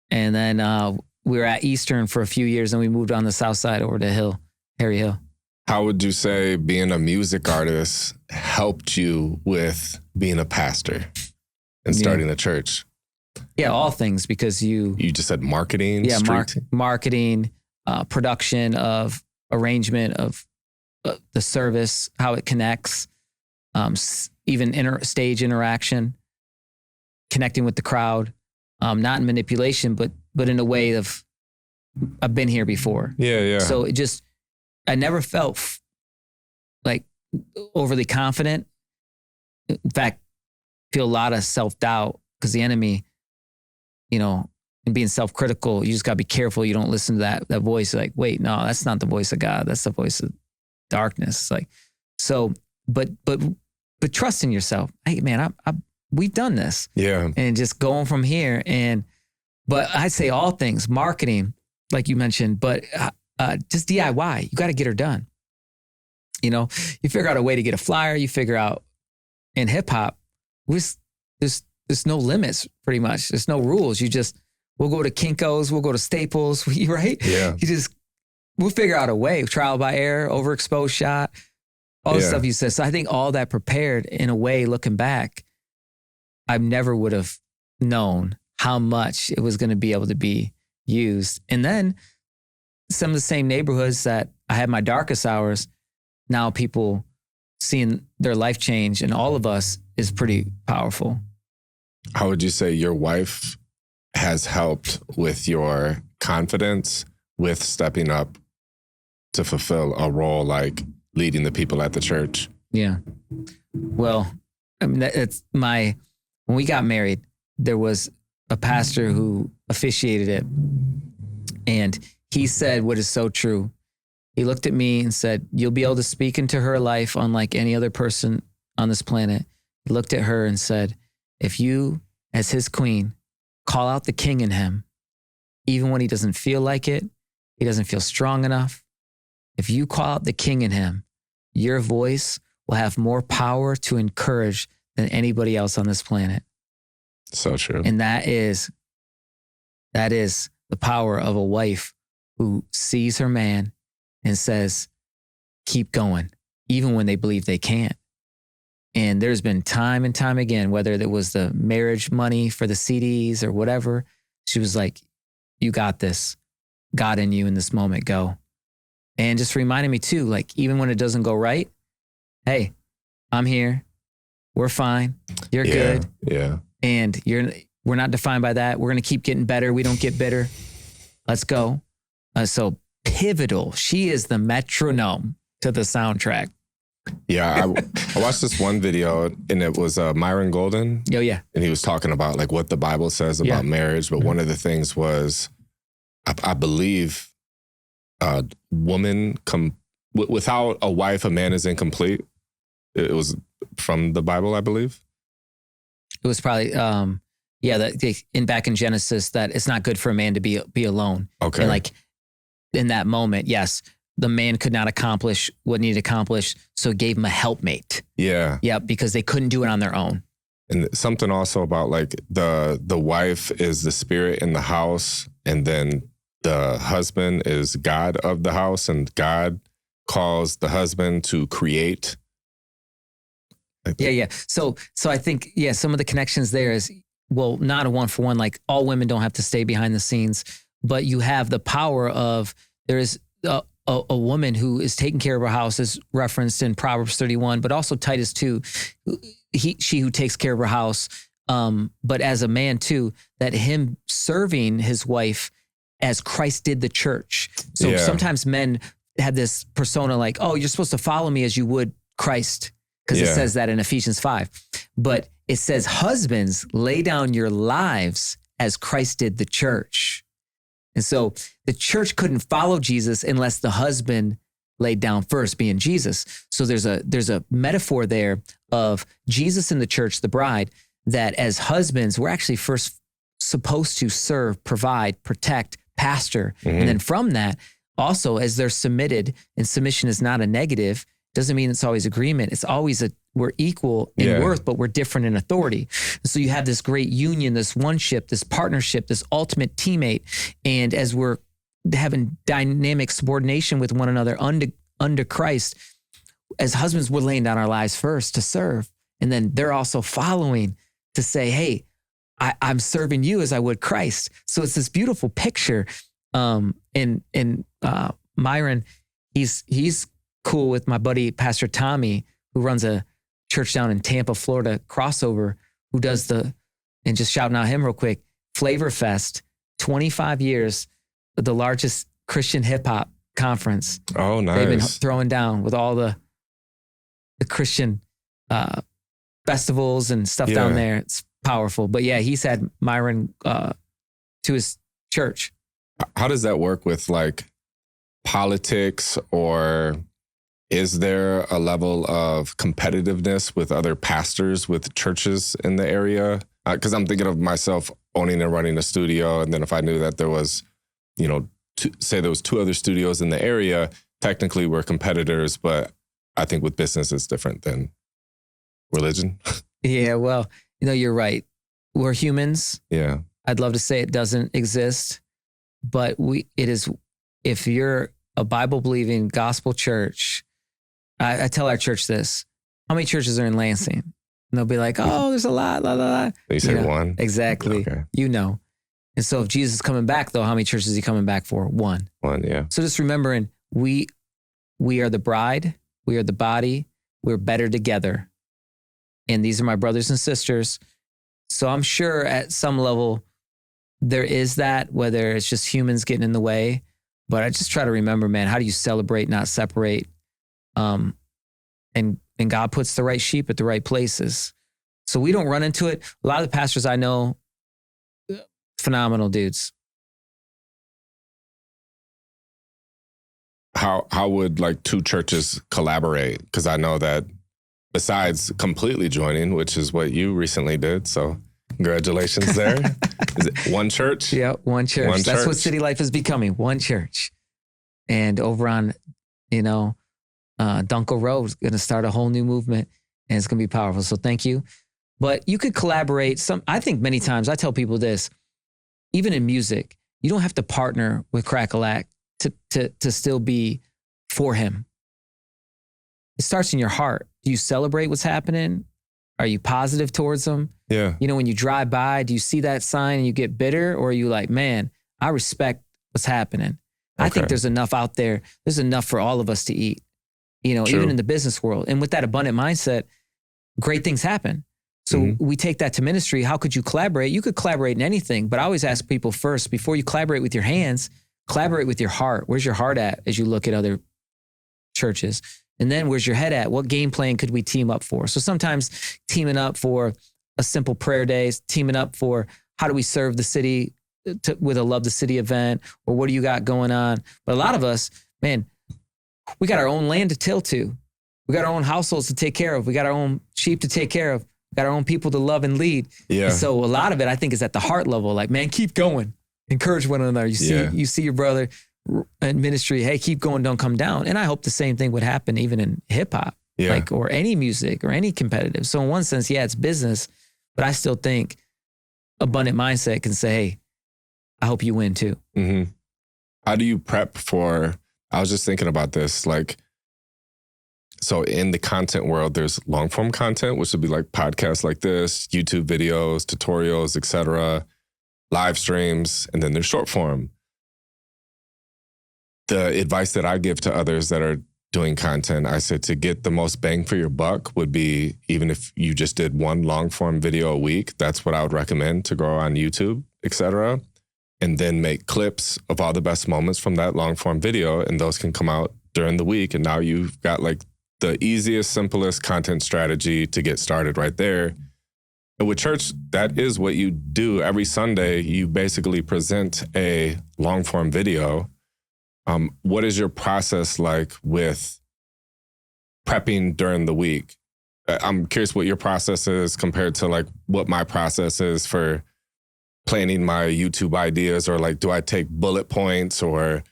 And then we were at Eastern for a few years, and we moved on the south side over to Harry Hill. How would you say being a music artist helped you with being a pastor and starting a church? Yeah, all things, because you just said marketing. Yeah, marketing, production of arrangement of the service, how it connects, even stage interaction, connecting with the crowd, not in manipulation, but in a way of, I've been here before. Yeah. So I never felt like overly confident. In fact, feel a lot of self-doubt because the enemy, and being self-critical, you just got to be careful. You don't listen to that voice. Like, wait, no, that's not the voice of God. That's the voice of darkness. Like, so, but trust in yourself. Hey, man, we've done this. Yeah. And just going from here. But I'd say all things, marketing, like you mentioned, but just DIY. You got to get her done. You figure out a way to get a flyer. You figure out in hip hop, there's no limits pretty much. There's no rules. We'll go to Kinko's, we'll go to Staples, right? Yeah. We'll figure out a way. Trial by error, overexposed shot, all the stuff you said. So I think all that prepared in a way, looking back, I never would have known how much it was going to be able to be used. And then some of the same neighborhoods that I had my darkest hours, now people seeing their life change, and all of us, is pretty powerful. How would you say your wife has helped with your confidence with stepping up to fulfill a role like leading the people at the church? Yeah. Well, I mean, when we got married, there was a pastor who officiated it, and he said what is so true. He looked at me and said, "You'll be able to speak into her life unlike any other person on this planet." He looked at her and said, "If you, as his queen, call out the king in him, even when he doesn't feel like it, he doesn't feel strong enough. If you call out the king in him, your voice will have more power to encourage than anybody else on this planet." So true. And that is the power of a wife who sees her man and says, keep going, even when they believe they can't. And there's been time and time again, whether it was the marriage money for the CDs or whatever, she was like, you got this. God in you in this moment, go. And just reminding me too, like, even when it doesn't go right, hey, I'm here. We're fine. You're good. Yeah. And we're not defined by that. We're going to keep getting better. We don't get bitter. Let's go. So pivotal. She is the metronome to the soundtrack. Yeah, I watched this one video, and it was Myron Golden. Oh, yeah. And he was talking about like what the Bible says about marriage. But one of the things was, I believe, woman without a wife, a man is incomplete. It was from the Bible, I believe. It was probably, back in Genesis, that it's not good for a man to be alone. Okay. And like in that moment, yes, the man could not accomplish what needed to accomplish, so gave him a helpmate. Yeah. Yeah, because they couldn't do it on their own. And something also about like the wife is the spirit in the house, and then the husband is God of the house, and God calls the husband to create. Yeah. So I think, some of the connections there is, well, not a one for one, like all women don't have to stay behind the scenes, but you have the power of, there is a woman who is taking care of her house, is referenced in Proverbs 31, but also Titus 2, she who takes care of her house. But as a man too, that him serving his wife as Christ did the church. So sometimes men have this persona like, oh, you're supposed to follow me as you would Christ, because it says that in Ephesians 5. But it says, husbands, lay down your lives as Christ did the church. And so the church couldn't follow Jesus unless the husband laid down first, being Jesus. So there's a metaphor there of Jesus in the church, the bride, that as husbands, we're actually first supposed to serve, provide, protect, pastor. Mm-hmm. And then from that, also as they're submitted, and submission is not a negative, doesn't mean it's always agreement. It's always we're equal in worth, but we're different in authority. So you have this great union, this one-ship, this partnership, this ultimate teammate. And as we're having dynamic subordination with one another under Christ, as husbands, we're laying down our lives first to serve. And then they're also following to say, hey, I'm serving you as I would Christ. So it's this beautiful picture. And Myron, he's cool with my buddy, Pastor Tommy, who runs a church down in Tampa, Florida, Crossover, who does and just shouting out him real quick, Flavor Fest, 25 years, the largest Christian hip hop conference. Oh, nice. They've been throwing down with all the Christian festivals and stuff down there. It's powerful. But yeah, he's had Myron to his church. How does that work with like politics, or is there a level of competitiveness with other pastors with churches in the area? Because I'm thinking of myself owning and running a studio. And then if I knew that there was, say there was 2 other studios in the area, technically we're competitors, but I think with business, it's different than religion. Yeah, well, you're right. We're humans. Yeah. I'd love to say it doesn't exist, but it is, if you're a Bible-believing gospel church, I tell our church this, how many churches are in Lansing? And they'll be like, oh, there's a lot, la, la, la. You say 1? Exactly. Okay. And so if Jesus is coming back, though, how many churches is he coming back for? 1. 1, yeah. So just remembering, we are the bride, we are the body, we're better together. And these are my brothers and sisters. So I'm sure at some level there is that, whether it's just humans getting in the way. But I just try to remember, man, how do you celebrate, not separate? And God puts the right sheep at the right places. So we don't run into it. A lot of the pastors I know, phenomenal dudes. How would like 2 churches collaborate? Because I know that besides completely joining, which is what you recently did, so congratulations there. Is it one church? Yeah, one church. That's what City Life is becoming, one church. And over on, Dunkel Road is going to start a whole new movement, and it's going to be powerful. So thank you. But you could collaborate. I think many times I tell people this, even in music, you don't have to partner with Crack-A-Lack to still be for him. It starts in your heart. Do you celebrate what's happening? Are you positive towards them? Yeah. When you drive by, do you see that sign and you get bitter, or are you like, man, I respect what's happening? Okay. I think there's enough out there. There's enough for all of us to eat, even in the business world. And with that abundant mindset, great things happen. So we take that to ministry. How could you collaborate? You could collaborate in anything, but I always ask people first, before you collaborate with your hands, collaborate with your heart. Where's your heart at as you look at other churches? And then where's your head at? What game plan could we team up for? So sometimes teaming up for a simple prayer day, teaming up for how do we serve the city with a Love the City event, or what do you got going on? But a lot of us, man, we got our own land to till to. We got our own households to take care of. We got our own sheep to take care of. We got our own people to love and lead. Yeah. And so a lot of it, I think, is at the heart level. Like, man, keep going. Encourage one another. You see your brother in ministry, hey, keep going, don't come down. And I hope the same thing would happen even in hip hop, or any music or any competitive. So in one sense, it's business, but I still think abundant mindset can say, hey, I hope you win too. Mm-hmm. How do you prep for, I was just thinking about this, like, so in the content world, there's long form content, which would be like podcasts like this, YouTube videos, tutorials, etc., live streams, and then there's short form. The advice that I give to others that are doing content, I said to get the most bang for your buck would be, even if you just did one long form video a week, that's what I would recommend to grow on YouTube, etc. And then make clips of all the best moments from that long form video. And those can come out during the week. And now you've got like the easiest, simplest content strategy to get started right there. And with church, that is what you do every Sunday. You basically present a long form video. What is your process like with prepping during the week? I'm curious what your process is compared to like what my process is for planning my YouTube ideas, or like, do I take bullet points, or,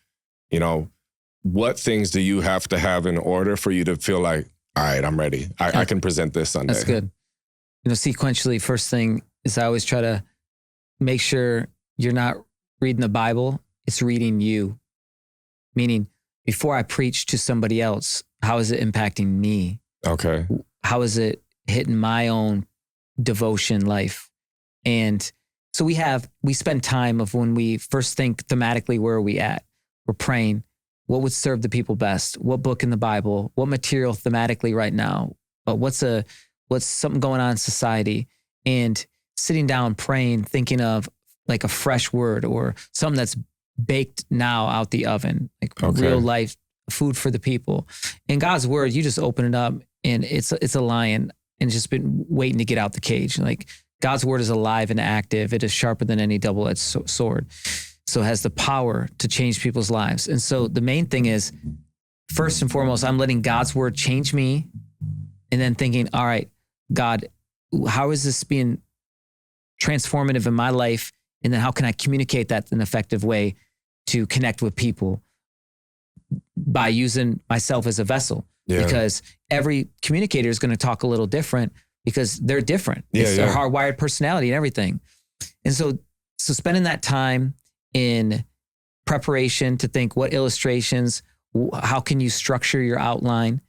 what things do you have to have in order for you to feel like, all right, I'm ready. I can present this Sunday. That's good. Sequentially, first thing is I always try to make sure you're not reading the Bible, it's reading you. Meaning, before I preach to somebody else, how is it impacting me? Okay. How is it hitting my own devotion life? And so we spend time of when we first think thematically, where are we at? We're praying, what would serve the people best? What book in the Bible? What material thematically right now? What's something going on in society? And sitting down, praying, thinking of like a fresh word or something that's baked now out the oven, like real life food for the people. In God's word, you just open it up and it's a lion and it's just been waiting to get out the cage. Like God's word is alive and active. It is sharper than any double-edged sword. So it has the power to change people's lives. And so the main thing is, first and foremost, I'm letting God's word change me, and then thinking, all right, God, how is this being transformative in my life? And then how can I communicate that in an effective way to connect with people by using myself as a vessel? Yeah. Because every communicator is going to talk a little different because they're different. It's their hardwired personality and everything. And so spending that time in preparation to think what illustrations, how can you structure your outline,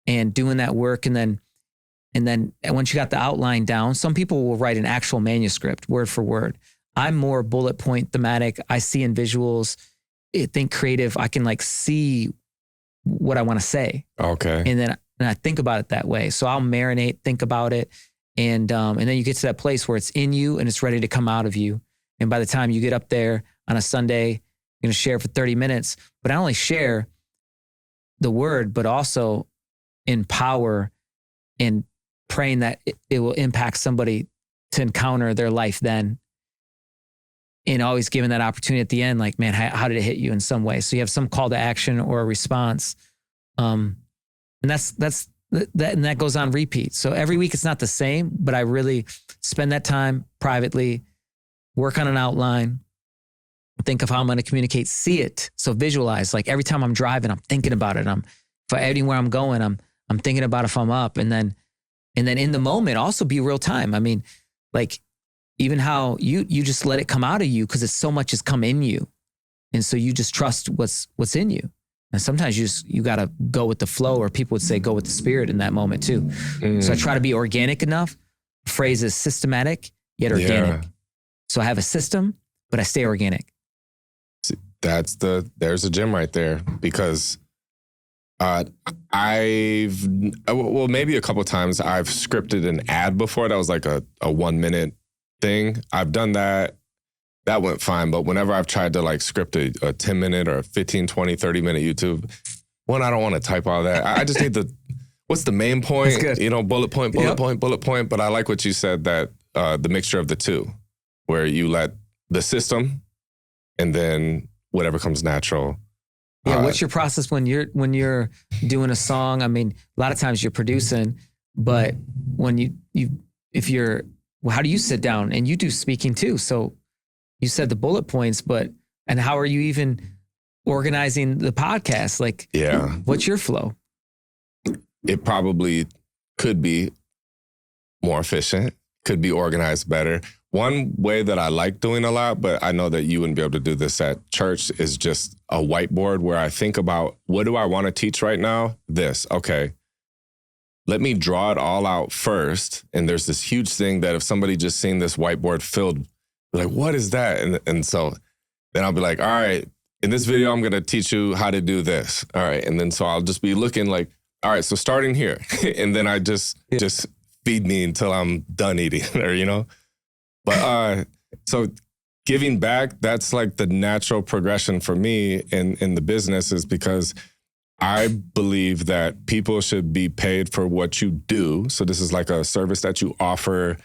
and doing that work. And then once you got the outline down, some people will write an actual manuscript word for word. I'm more bullet point thematic. I see in visuals, think creative. I can like see what I want to say. Okay. And then I think about it that way. So I'll marinate, think about it. And then you get to that place where it's in you and it's ready to come out of you. And by the time you get up there on a Sunday, you're going to share for 30 minutes, but not only share the word, but also empower and praying that it will impact somebody to encounter their life then. And always giving that opportunity at the end, like, man, how did it hit you in some way? So you have some call to action or a response. And that goes on repeat. So every week it's not the same, but I really spend that time privately, work on an outline, think of how I'm going to communicate, see it. So visualize, like every time I'm driving, I'm thinking about it. Anywhere I'm going, I'm thinking about if I'm up, and then in the moment also be real time. I mean, like, even how you just let it come out of you because it's so much has come in you. And so you just trust what's in you. And sometimes you got to go with the flow, or people would say go with the spirit in that moment too. Mm. So I try to be organic enough. The phrase is systematic yet organic. Yeah. So I have a system, but I stay organic. There's a gem right there, because maybe a couple of times I've scripted an ad before that was like a 1 minute thing. I've done that. That went fine. But whenever I've tried to like script a 10 minute or 15, 20, 30 minute YouTube, I don't want to type all that. I just need what's the main point? Bullet point, bullet point. But I like what you said, that the mixture of the two, where you let the system and then whatever comes natural. Yeah. What's your process when you're doing a song? I mean, a lot of times you're producing, but when how do you sit down and you do speaking too? So you said the bullet points, and how are you even organizing the podcast? Like, what's your flow? It probably could be more efficient, could be organized better. One way that I like doing a lot, but I know that you wouldn't be able to do this at church, is just a whiteboard where I think about, what do I want to teach right now? This, okay. Let me draw it all out first. And there's this huge thing that if somebody just seen this whiteboard filled, like, what is that? And so then I'll be like, all right, in this video, I'm going to teach you how to do this. All right. And then so I'll just be looking like, all right, so starting here. And then I just feed me until I'm done eating, or, But so giving back, that's like the natural progression for me in the business, is because I believe that people should be paid for what you do. So this is like a service that you offer.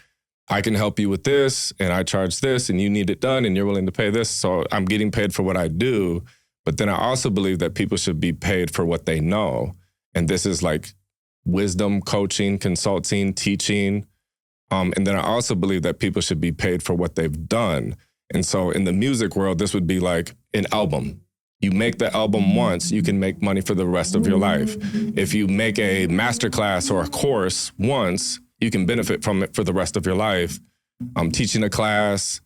I can help you with this, and I charge this, and you need it done, and you're willing to pay this. So I'm getting paid for what I do. But then I also believe that people should be paid for what they know. And this is like wisdom, coaching, consulting, teaching. And then I also believe that people should be paid for what they've done. And so in the music world, this would be like an album. You make the album once, you can make money for the rest of your life. If you make a masterclass or a course once, you can benefit from it for the rest of your life. I'm teaching a class,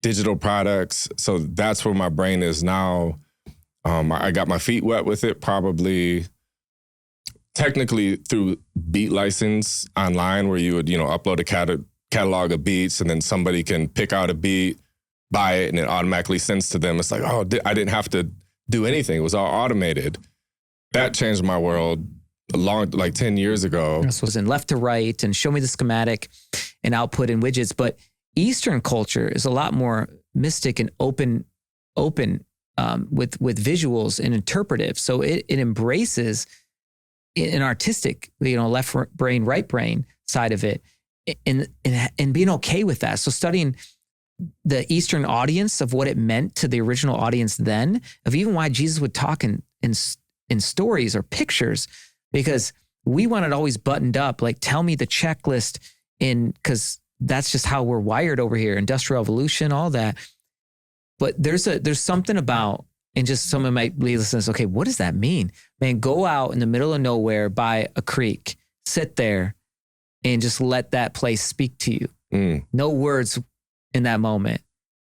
digital products. So that's where my brain is now. I got my feet wet with it probably technically through beat license online, where you would, upload a catalog of beats, and then somebody can pick out a beat, buy it, and it automatically sends to them. It's like, oh, I didn't have to do anything. It was all automated. That changed my world like 10 years ago. This was in left to right and show me the schematic and output in widgets. But Eastern culture is a lot more mystic and open with visuals and interpretive. So it embraces an artistic, left brain, right brain side of it, and being okay with that. So studying the Eastern audience of what it meant to the original audience then, of even why Jesus would talk in stories or pictures, because we want it always buttoned up, like tell me the checklist because that's just how we're wired over here, industrial evolution, all that. But there's something about, and just someone might be listening to this, okay, what does that mean? Man, go out in the middle of nowhere by a creek, sit there and just let that place speak to you. No words in that moment.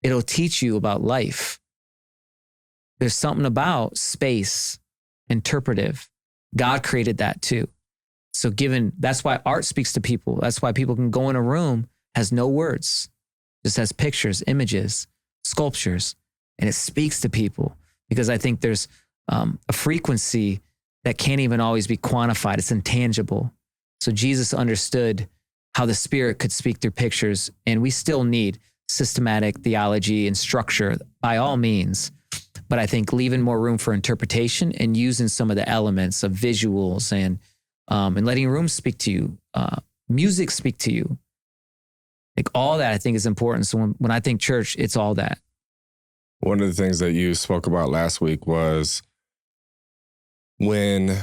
It'll teach you about life. There's something about space, interpretive. God created that too. So that's why art speaks to people. That's why people can go in a room, has no words, just has pictures, images, sculptures, and it speaks to people, because I think there's a frequency that can't even always be quantified. It's intangible. So Jesus understood how the Spirit could speak through pictures, and we still need systematic theology and structure by all means. But I think leaving more room for interpretation and using some of the elements of visuals and letting rooms speak to you, music speak to you. Like all that I think is important. So when I think church, it's all that. One of the things that you spoke about last week was when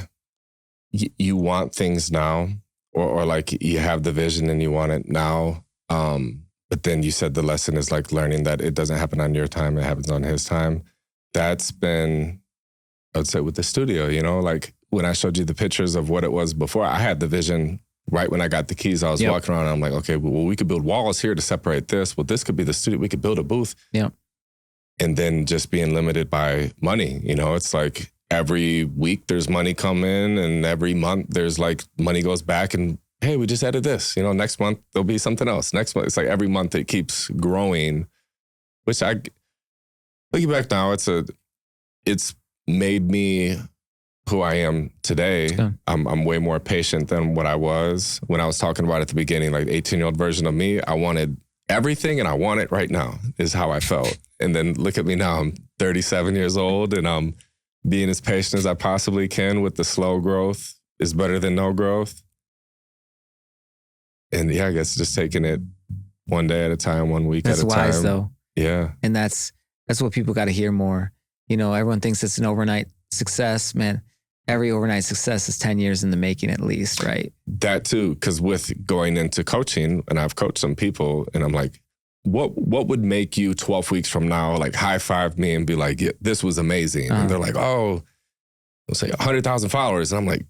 you want things now, or like you have the vision and you want it now. But then you said the lesson is like learning that it doesn't happen on your time, it happens on His time. That's been, I would say, with the studio, like when I showed you the pictures of what it was before, I had the vision right when I got the keys. I was walking around and I'm like, okay, well, we could build walls here to separate this. Well, this could be the studio. We could build a booth. Yeah. And then just being limited by money, it's like every week there's money come in, and every month there's like money goes back, and hey, we just added this, next month there'll be something else. Next month, it's like every month it keeps growing, which I looking back now, it's made me who I am today. I'm way more patient than what I was when I was talking about at the beginning, like 18-year-old version of me. I wanted everything and I want it right now is how I felt. And then look at me now, I'm 37 years old and I'm being as patient as I possibly can with the slow growth is better than no growth. And I guess just taking it one day at a time, 1 week at a time. That's wise though. Yeah. And that's what people got to hear more. Everyone thinks it's an overnight success, man. Every overnight success is 10 years in the making at least, right? That too, because with going into coaching, and I've coached some people, and I'm like, what would make you 12 weeks from now, like high five me and be like, yeah, this was amazing. And they're like, oh, let's say 100,000 followers. And I'm like,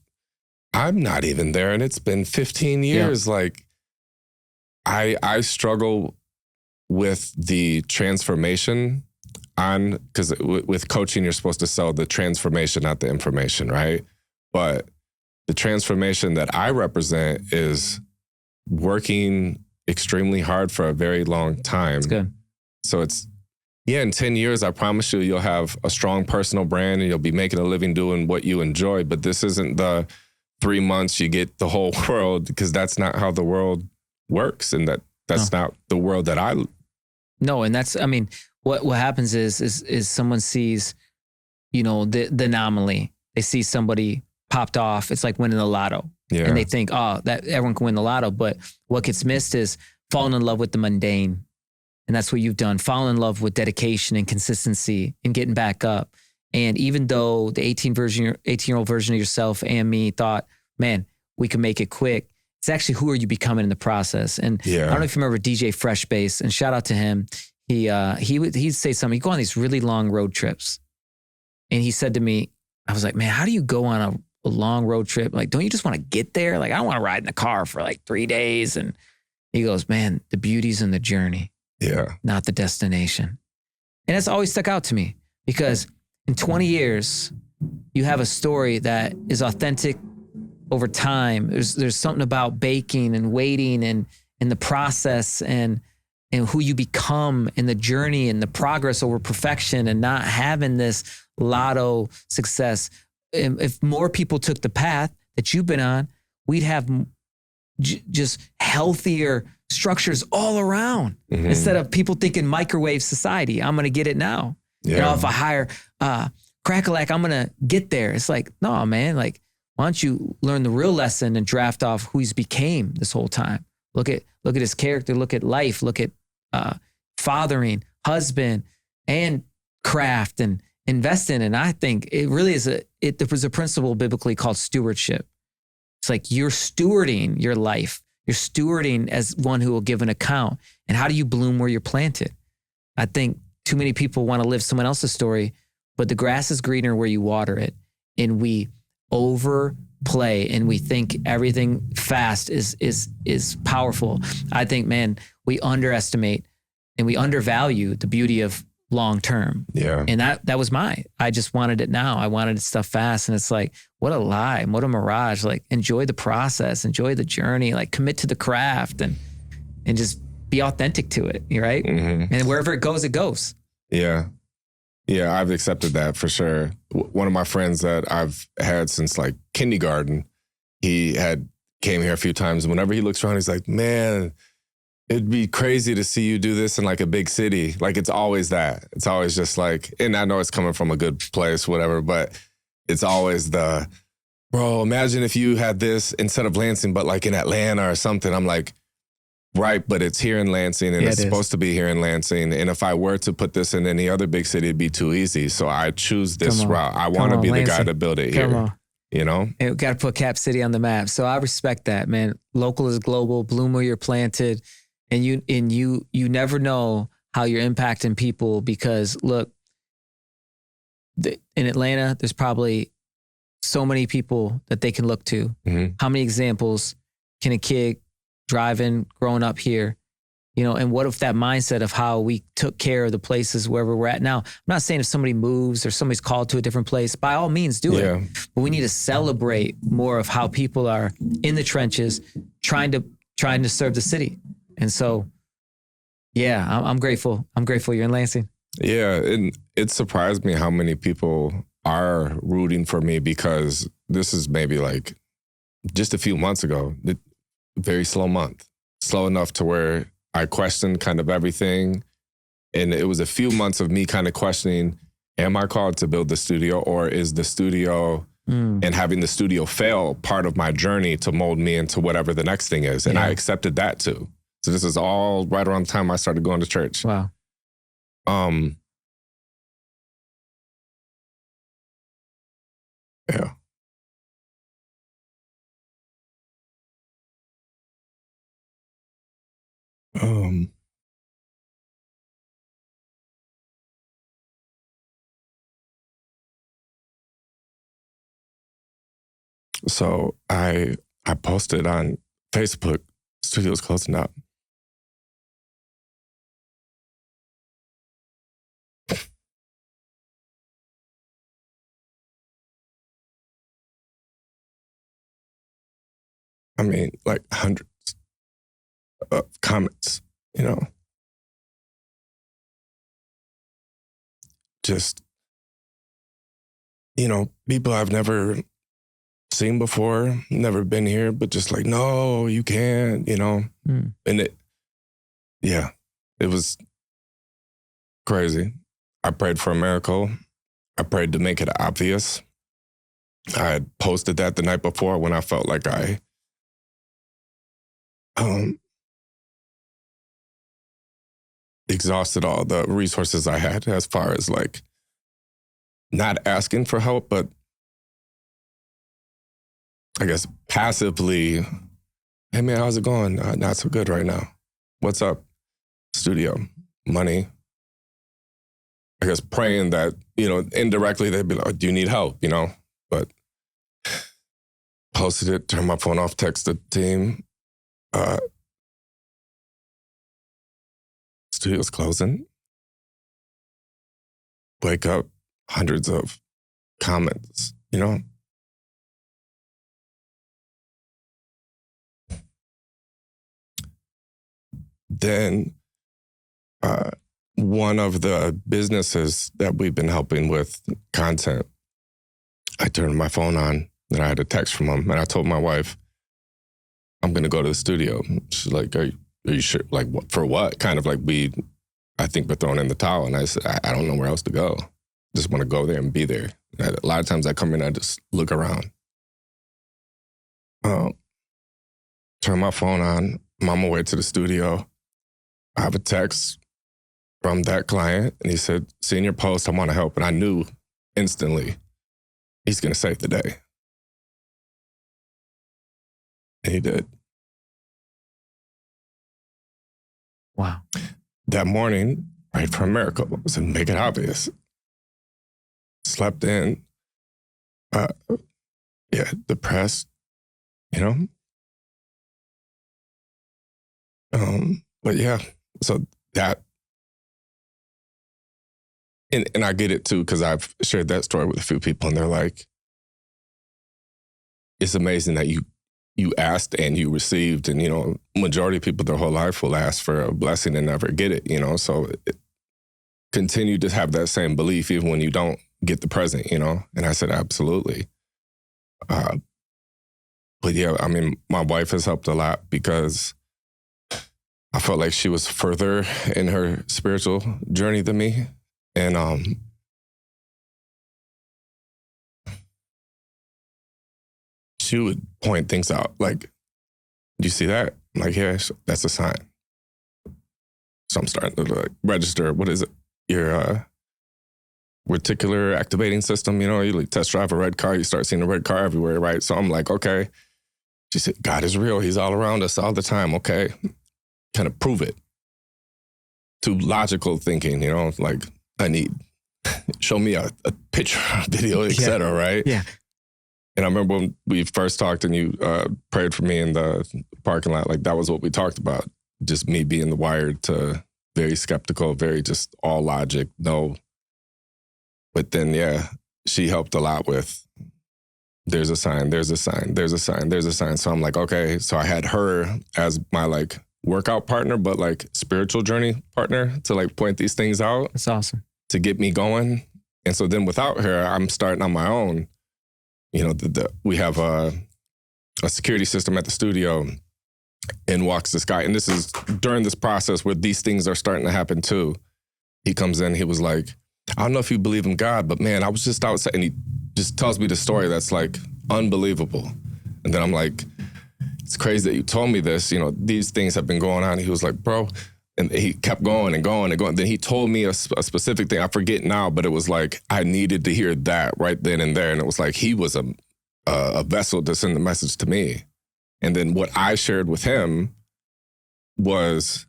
I'm not even there. And it's been 15 years. Yeah. Like I struggle with the transformation because with coaching, you're supposed to sell the transformation, not the information, right? But the transformation that I represent is working extremely hard for a very long time. That's good. So in 10 years, I promise you'll have a strong personal brand and you'll be making a living doing what you enjoy. But this isn't the 3 months you get the whole world, because that's not how the world works. And that's not the world that I... No, and that's, what happens is someone sees, the anomaly. They see somebody popped off. It's like winning the lotto. Yeah. And they think, that everyone can win the lotto. But what gets missed is falling in love with the mundane. And that's what you've done. Fall in love with dedication and consistency and getting back up. And even though the 18-year-old version of yourself and me thought, man, we can make it quick, it's actually who are you becoming in the process. And I don't know if you remember DJ Fresh Bass, and shout out to him. He'd say something. He'd go on these really long road trips. And he said to me, I was like, man, how do you go on a long road trip? Like, don't you just want to get there? Like, I don't want to ride in the car for like 3 days. And he goes, man, the beauty's in the journey, not the destination. And that's always stuck out to me, because in 20 years, you have a story that is authentic over time. There's something about baking and waiting and the process and who you become and the journey and the progress over perfection and not having this lotto success. If more people took the path that you've been on, we'd have just healthier structures all around instead of people thinking microwave society. I'm going to get it now. Yeah. You know, if I hire Crackalack, I'm going to get there. It's like, no, man, like, why don't you learn the real lesson and draft off who he's became this whole time? Look at his character, look at life, look at fathering, husband, and craft and invest in. And I think it really is there was a principle biblically called stewardship. It's like you're stewarding your life. You're stewarding as one who will give an account. And how do you bloom where you're planted? I think too many people want to live someone else's story, but the grass is greener where you water it. And we overplay and we think everything fast is powerful. I think, man, we underestimate and we undervalue the beauty of long term. Yeah. And that was I just wanted it now. I wanted stuff fast. And it's like, what a lie, what a mirage. Like, enjoy the process, enjoy the journey, like commit to the craft and just be authentic to it. Right. And wherever it goes, it goes. Yeah. Yeah, I've accepted that for sure. One of my friends that I've had since like kindergarten, he came here a few times. And whenever he looks around, he's like, man, it'd be crazy to see you do this in like a big city. Like, it's always that. It's always just like, and I know it's coming from a good place, whatever, but it's always bro, imagine if you had this instead of Lansing, but like in Atlanta or something. I'm like, right, but it's here in Lansing and it's supposed to be here in Lansing. And if I were to put this in any other big city, it'd be too easy. So I choose this route. I want to be Lansing. the guy to build it here. Come on. You know? And we got to put Cap City on the map. So I respect that, man. Local is global, bloom where you're planted. And you never know how you're impacting people because look, in Atlanta, there's probably so many people that they can look to. How many examples can a kid driving, growing up here, you know, and what if that mindset of how we took care of the places wherever we're at now? I'm not saying if somebody moves or somebody's called to a different place, by all means do it. But we need to celebrate more of how people are in the trenches trying to serve the city. And so, yeah, I'm grateful. I'm grateful you're in Lansing. Yeah, and it surprised me how many people are rooting for me because this is maybe like just a few months ago. Very slow month, slow enough to where I questioned kind of everything. And it was a few months of me kind of questioning, am I called to build the studio or is the studio and having the studio fail part of my journey to mold me into whatever the next thing is? And I accepted that too. So this is all right around the time I started going to church. Wow. Yeah. So I posted on Facebook, studio's closing up. I mean, like hundreds of comments, you know. Just, you know, people I've never seen before, never been here, but just like, no, you can't, you know. And it was crazy. I prayed for a miracle. I prayed to make it obvious. I had posted that the night before when I felt like I exhausted all the resources I had as far as like not asking for help, but I guess passively, hey man, how's it going? Not so good right now. What's up? Studio, money. I guess praying that, you know, indirectly they'd be like, do you need help? You know, but posted it, turned my phone off, texted the team. Studio's closing. Wake up, hundreds of comments, Then one of the businesses that we've been helping with content, I turned my phone on and I had a text from him, and I told my wife, I'm going to go to the studio. She's like, are you sure? Like, what, for what? Kind of like I think we're throwing in the towel. And I said, I don't know where else to go. Just want to go there and be there. A lot of times I come in, I just look around. Turn my phone on. I'm on my way to the studio. I have a text from that client, and he said, seeing your post, I want to help. And I knew instantly he's going to save the day. And he did. Wow. That morning, right for a miracle, I said, make it obvious. Slept in. Depressed, But yeah, so that, and I get it too, because I've shared that story with a few people, and they're like, it's amazing that you asked and you received, and, majority of people their whole life will ask for a blessing and never get it, so continue to have that same belief even when you don't get the present, and I said, absolutely. But yeah, I mean, my wife has helped a lot because I felt like she was further in her spiritual journey than me. And she would point things out like, do you see that? I'm like, yeah, that's a sign. So I'm starting to register, what is it? Your reticular activating system, you test drive a red car, you start seeing a red car everywhere, right? So I'm like, okay. She said, God is real. He's all around us all the time. Okay. Kind of prove it. To logical thinking, like I need, show me a picture, a video, etc. Right? Yeah. And I remember when we first talked and you prayed for me in the parking lot, like that was what we talked about. Just me being the wired to very skeptical, very just all logic, no. But then, yeah, she helped a lot with, there's a sign, there's a sign, there's a sign, there's a sign. So I'm like, okay. So I had her as my workout partner, but spiritual journey partner to point these things out. That's awesome. To get me going. And so then without her, I'm starting on my own. We have a security system at the studio, and walks this guy. And this is during this process where these things are starting to happen too. He comes in, he was like, I don't know if you believe in God, but man, I was just outside. And he just tells me the story that's unbelievable. And then I'm like, it's crazy that you told me this. These things have been going on. He was like, bro. And he kept going and going and going. Then he told me a specific thing. I forget now, but it was I needed to hear that right then and there. And it was he was a vessel to send the message to me. And then what I shared with him was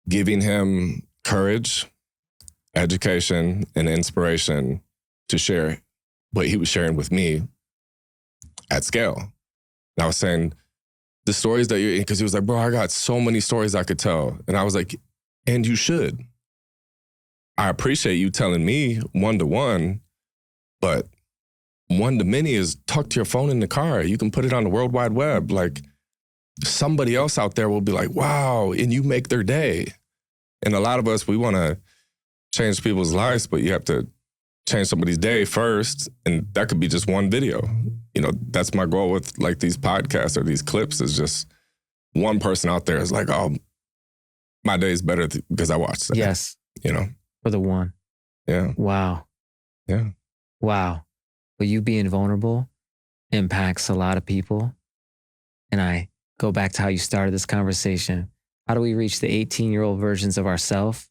giving him courage, education, and inspiration to share what he was sharing with me at scale. And I was saying, the stories that you're in, because he was like, bro, I got so many stories I could tell. And I was like, and you should. I appreciate you telling me one-to-one, but one-to-many is tuck your phone in the car. You can put it on the World Wide Web. Somebody else out there will be like, wow, and you make their day. And a lot of us, we want to change people's lives, but you have to change somebody's day first. And that could be just one video. That's my goal with these podcasts or these clips, is just one person out there is like, oh, my day is better because I watched that. Yes. For the one. Yeah. Wow. Yeah. Wow. But you being vulnerable impacts a lot of people. And I go back to how you started this conversation. How do we reach the 18-year-old versions of ourselves?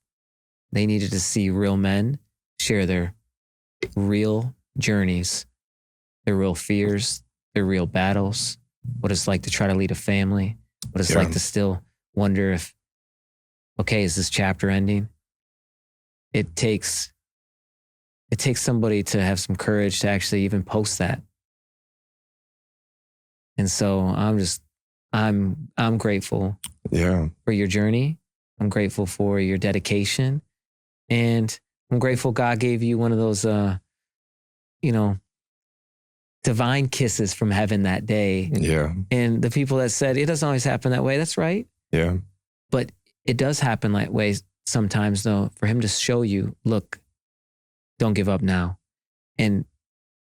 They needed to see real men share their real journeys, their real fears, their real battles, what it's like to try to lead a family, what it's like to still wonder if, okay, is this chapter ending? It takes somebody to have some courage to actually even post that. And so I'm grateful for your journey. I'm grateful for your dedication. And I'm grateful God gave you one of those, divine kisses from heaven that day. Yeah. And the people that said, it doesn't always happen that way. That's right. Yeah. But it does happen that way sometimes, though, for him to show you, look, don't give up now. And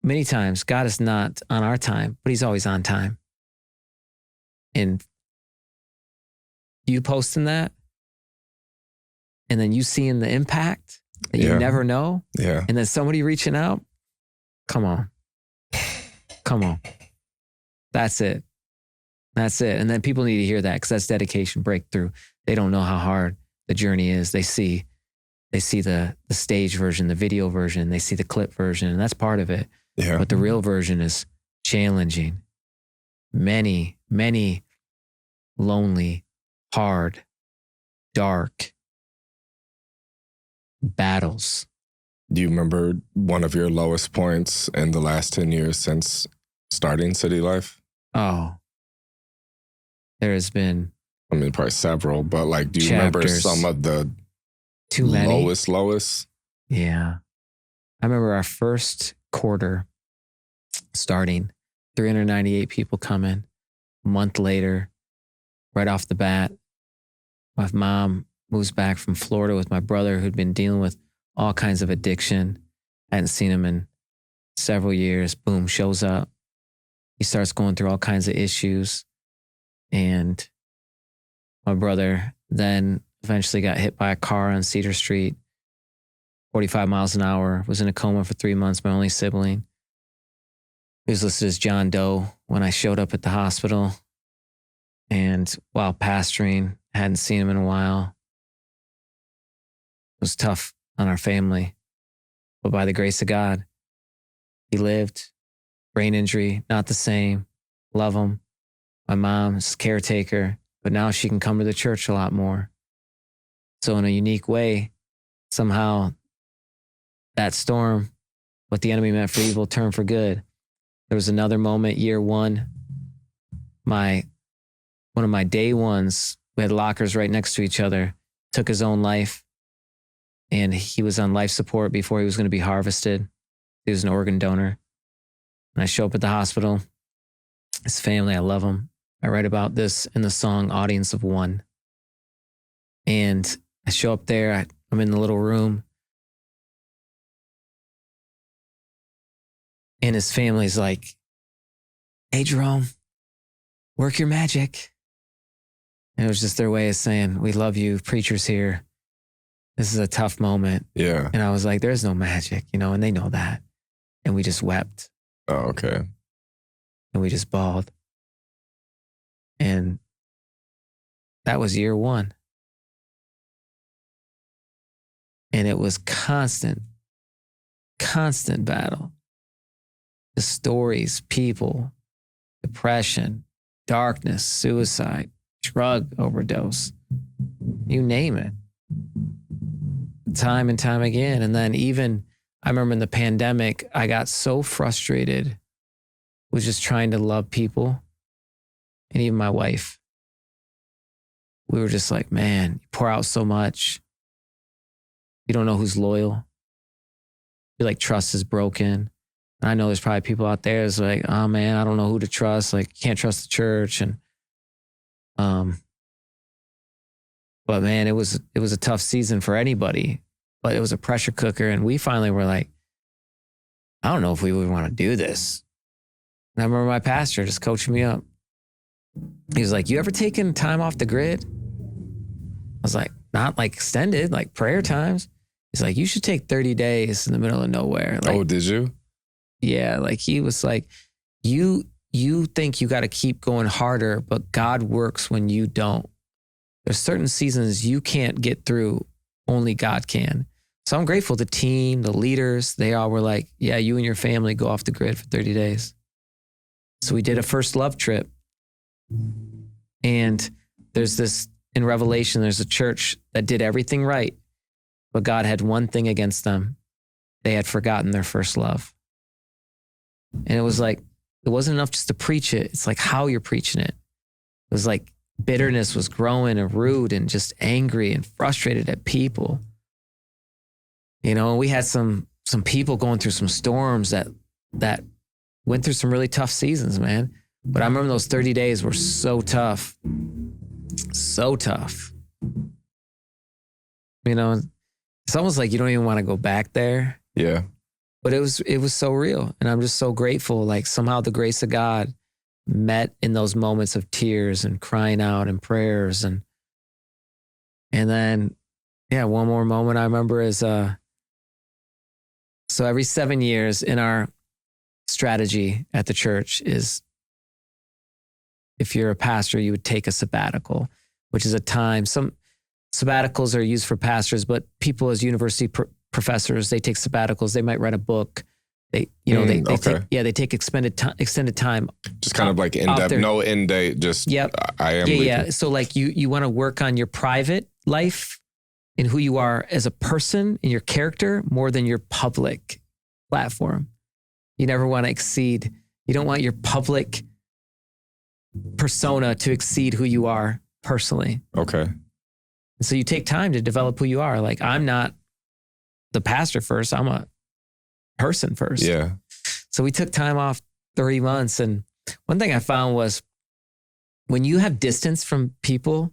many times God is not on our time, but he's always on time. And you posting that and then you seeing the impact that you never know. Yeah. And then somebody reaching out. Come on. That's it. And then people need to hear that because that's dedication, breakthrough. They don't know how hard the journey is. They see the stage version, the video version, they see the clip version, and that's part of it. Yeah. But the real version is challenging. Many, many lonely, hard, dark battles. Do you remember one of your lowest points in the last 10 years since starting City Life? Oh, there has been, I mean, probably several, but like, do you remember some of the too many? Lowest? Yeah. I remember our first quarter starting, 398 people coming. A month later, right off the bat, my mom moves back from Florida with my brother who'd been dealing with all kinds of addiction. I hadn't seen him in several years. Boom, shows up. He starts going through all kinds of issues. And my brother then eventually got hit by a car on Cedar Street, 45 miles an hour, was in a coma for 3 months, my only sibling. He was listed as John Doe when I showed up at the hospital. And while pastoring, hadn't seen him in a while. It was tough on our family. But by the grace of God, he lived. Brain injury, not the same. Love him. My mom's caretaker, but now she can come to the church a lot more. So in a unique way, somehow that storm, what the enemy meant for evil, turned for good. There was another moment, year one. One of my day ones, we had lockers right next to each other, took his own life. And he was on life support before he was going to be harvested. He was an organ donor. And I show up at the hospital. His family, I love him. I write about this in the song Audience of One. And I show up there. I'm in the little room. And his family's like, hey, Jerome, work your magic. And it was just their way of saying, we love you, preachers here. This is a tough moment. Yeah. And I was like, there's no magic, and they know that. And we just wept. Oh, okay. And we just bawled. And that was year one. And it was constant battle. The stories, people, depression, darkness, suicide, drug overdose, you name it. Time and time again. And then even, I remember in the pandemic, I got so frustrated with just trying to love people. And even my wife, we were just like, man, you pour out so much. You don't know who's loyal. You're like, trust is broken. And I know there's probably people out there that's like, oh man, I don't know who to trust. Like, can't trust the church. And, but man, it was a tough season for anybody, but it was a pressure cooker. And we finally were like, I don't know if we would want to do this. And I remember my pastor just coaching me up. He was like, you ever taken time off the grid? I was like, not like extended, like prayer times. He's like, you should take 30 days in the middle of nowhere. Like, oh, did you? Yeah. Like he was like, you think you got to keep going harder, but God works when you don't. There's certain seasons you can't get through, only God can. So I'm grateful the team, the leaders, they all were like, yeah, you and your family go off the grid for 30 days. So we did a first love trip. And there's this, in Revelation, there's a church that did everything right, but God had one thing against them. They had forgotten their first love. And it was like, it wasn't enough just to preach it. It's like how you're preaching it. It was like bitterness was growing and rude and just angry and frustrated at people. You know, we had some people going through some storms that went through some really tough seasons, man. But I remember those 30 days were so tough. So tough. You know, it's almost like you don't even want to go back there. Yeah. But it was so real. And I'm just so grateful. Like somehow the grace of God met in those moments of tears and crying out and prayers. And then, yeah, one more moment I remember is, so every 7 years in our strategy at the church is, if you're a pastor, you would take a sabbatical, which is a time. Some sabbaticals are used for pastors, but people as university professors, they take sabbaticals. They might write a book. They take extended time. Just kind of like in depth, no end date. Just yep. Yeah. So like you want to work on your private life and who you are as a person and your character more than your public platform. You never want to exceed. You don't want your public persona to exceed who you are personally. Okay. And so you take time to develop who you are. Like, I'm not the pastor first. I'm a person first. Yeah. So we took time off 30 months. And one thing I found was when you have distance from people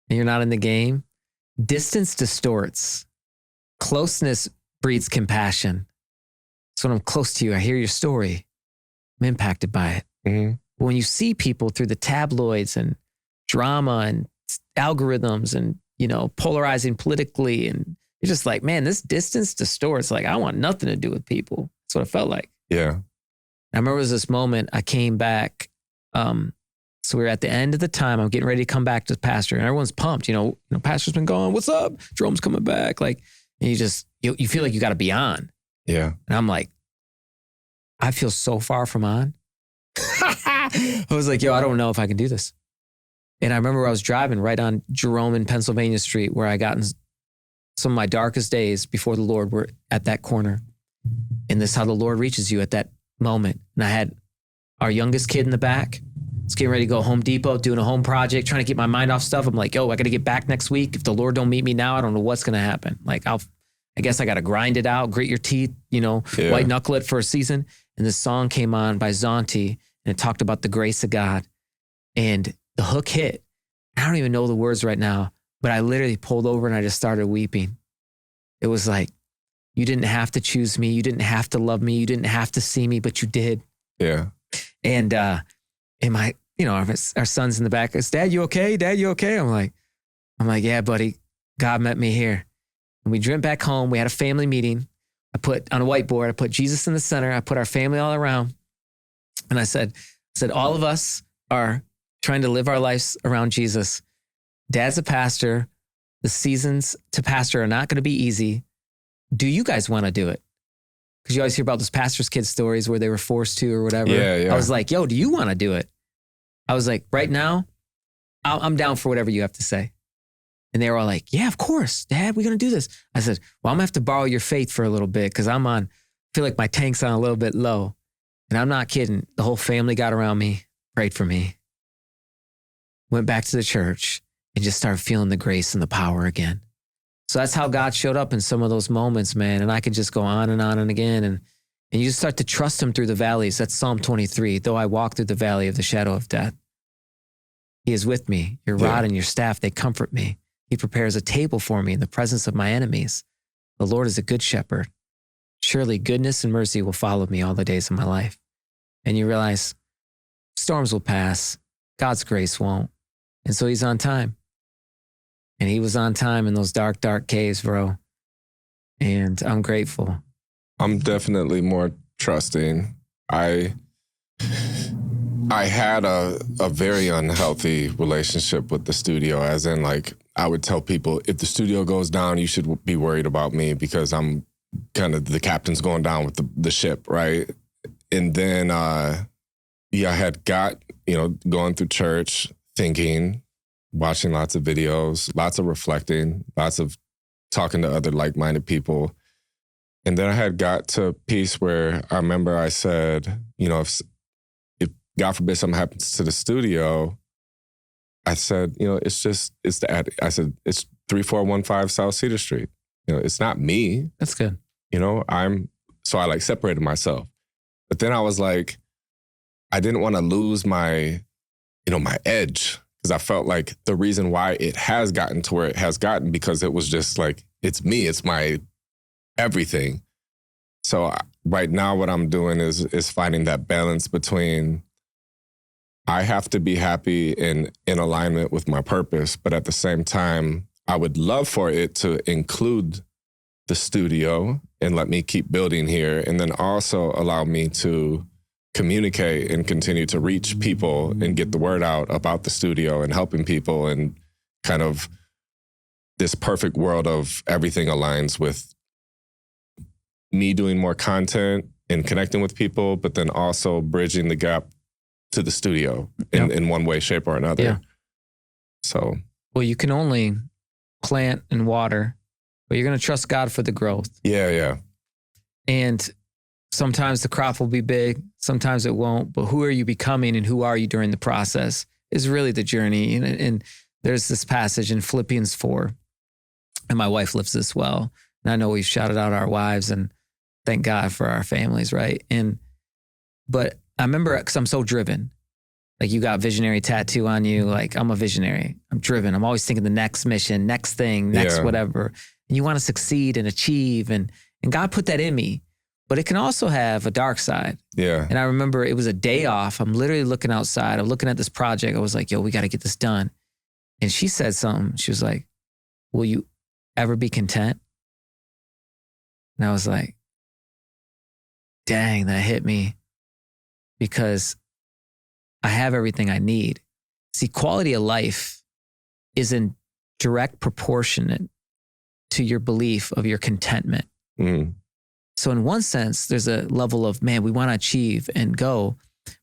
and you're not in the game, distance distorts. Closeness breeds compassion. So when I'm close to you, I hear your story. I'm impacted by it. Mm-hmm. But when you see people through the tabloids and drama and algorithms and, you know, polarizing politically, and you're just like, man, this distance distorts. Like, I want nothing to do with people. That's what it felt like. Yeah. I remember it was this moment I came back. So we were at the end of the time. I'm getting ready to come back to the pastor, and everyone's pumped. You know, pastor's been gone. What's up? Jerome's coming back. Like, and you feel like you got to be on. Yeah. And I'm like, I feel so far from on. I was like, yo, I don't know if I can do this. And I remember I was driving right on Jerome and Pennsylvania Street, where I got in some of my darkest days before the Lord were at that corner. And this is how the Lord reaches you at that moment. And I had our youngest kid in the back. It's getting ready to go Home Depot, doing a home project, trying to get my mind off stuff. I'm like, yo, I got to get back next week. If the Lord don't meet me now, I don't know what's going to happen. Like, I guess I got to grind it out, grit your teeth, white knuckle it for a season. And this song came on by Zonti, and it talked about the grace of God. And the hook hit. I don't even know the words right now, but I literally pulled over and I just started weeping. It was like, you didn't have to choose me. You didn't have to love me. You didn't have to see me, but you did. Yeah. And my, our son's in the back. Goes, Dad, you okay? Dad, you okay? I'm like, yeah, buddy. God met me here. And we went back home. We had a family meeting. I put on a whiteboard, I put Jesus in the center. I put our family all around. And I said, all of us are trying to live our lives around Jesus. Dad's a pastor. The seasons to pastor are not going to be easy. Do you guys want to do it? Because you always hear about those pastor's kids stories where they were forced to or whatever. Yeah. I was like, yo, do you want to do it? I was like, right now, I'm down for whatever you have to say. And they were all like, yeah, of course, Dad, we're going to do this. I said, well, I'm going to have to borrow your faith for a little bit because I feel like my tank's on a little bit low. And I'm not kidding. The whole family got around me, prayed for me, went back to the church, and just started feeling the grace and the power again. So that's how God showed up in some of those moments, man. And I could just go on and on and again. And you just start to trust him through the valleys. That's Psalm 23. Though I walk through the valley of the shadow of death, he is with me. Your rod and your staff, they comfort me. He prepares a table for me in the presence of my enemies. The Lord is a good shepherd. Surely goodness and mercy will follow me all the days of my life. And you realize storms will pass. God's grace won't. And so he's on time. And he was on time in those dark, dark caves, bro. And I'm grateful. I'm definitely more trusting. I had a very unhealthy relationship with the studio, as in, like, I would tell people, if the studio goes down, you should be worried about me because I'm kind of the captain's going down with the ship, right? And then, I had got, going through church, thinking, watching lots of videos, lots of reflecting, lots of talking to other like-minded people. And then I had got to a piece where I remember I said, if God forbid something happens to the studio, I said, it's 3415 South Cedar Street. it's not me. That's good. So I like separated myself. But then I was like, I didn't want to lose my edge, because I felt like the reason why it has gotten to where it has gotten, because it was just like, it's me, it's my everything. So right now what I'm doing is finding that balance between, I have to be happy and in alignment with my purpose, but at the same time, I would love for it to include the studio and let me keep building here, and then also allow me to communicate and continue to reach people and get the word out about the studio and helping people, and kind of this perfect world of everything aligns with me doing more content and connecting with people, but then also bridging the gap to the studio in one way, shape, or another. Yeah. So, well, you can only plant and water, but you're going to trust God for the growth. Yeah. And sometimes the crop will be big, sometimes it won't, but who are you becoming and who are you during the process is really the journey. And there's this passage in Philippians 4, and my wife lives this well. And I know we've shouted out our wives, and thank God for our families, right? But I remember, because I'm so driven, like you got visionary tattoo on you, like I'm a visionary. I'm driven. I'm always thinking the next mission, next thing, next whatever. And you want to succeed and achieve. And God put that in me, but it can also have a dark side. Yeah. And I remember it was a day off. I'm literally looking outside. I'm looking at this project. I was like, yo, we got to get this done. And she said something. She was like, will you ever be content? And I was like, dang, that hit me, because I have everything I need. See, quality of life is in direct proportionate to your belief of your contentment. Mm. So in one sense, there's a level of, man, we want to achieve and go,